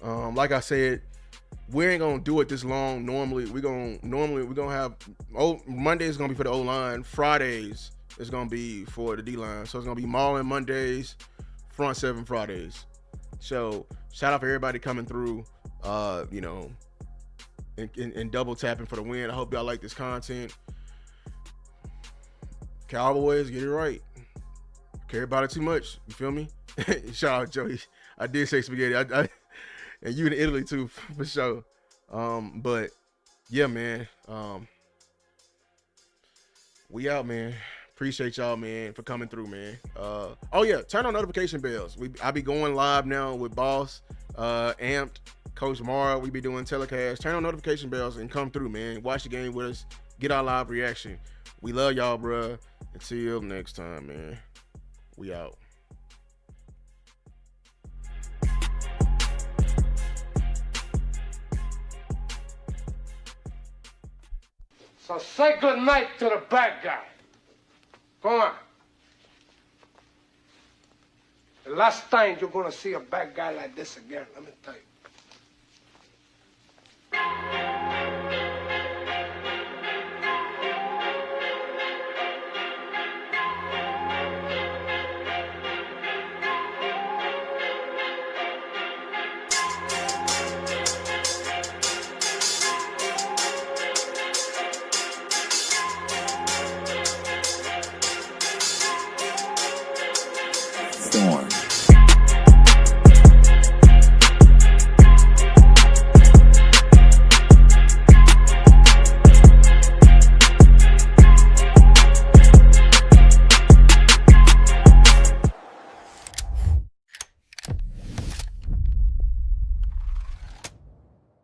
Like I said, we ain't gonna do it this long. Normally we're gonna have Mondays is gonna be for the O-line. Fridays is gonna be for the D-line. So it's gonna be Mauling Mondays, front seven Fridays. So shout out for everybody coming through. and double tapping for the win. I hope y'all like this content. Cowboys, get it right. Care about it too much. You feel me? Shout out Joey. I did say spaghetti. And you in Italy too, for sure. But yeah, man. We out, man. Appreciate y'all, man, for coming through, man. Oh yeah, turn on notification bells. I be going live now with Boss, Amped, Coach Mara. We be doing telecasts. Turn on notification bells and come through, man. Watch the game with us. Get our live reaction. We love y'all, bruh. Until next time, man. We out. So say good night to the bad guy. Go on. The last time you're gonna see a bad guy like this again, let me tell you.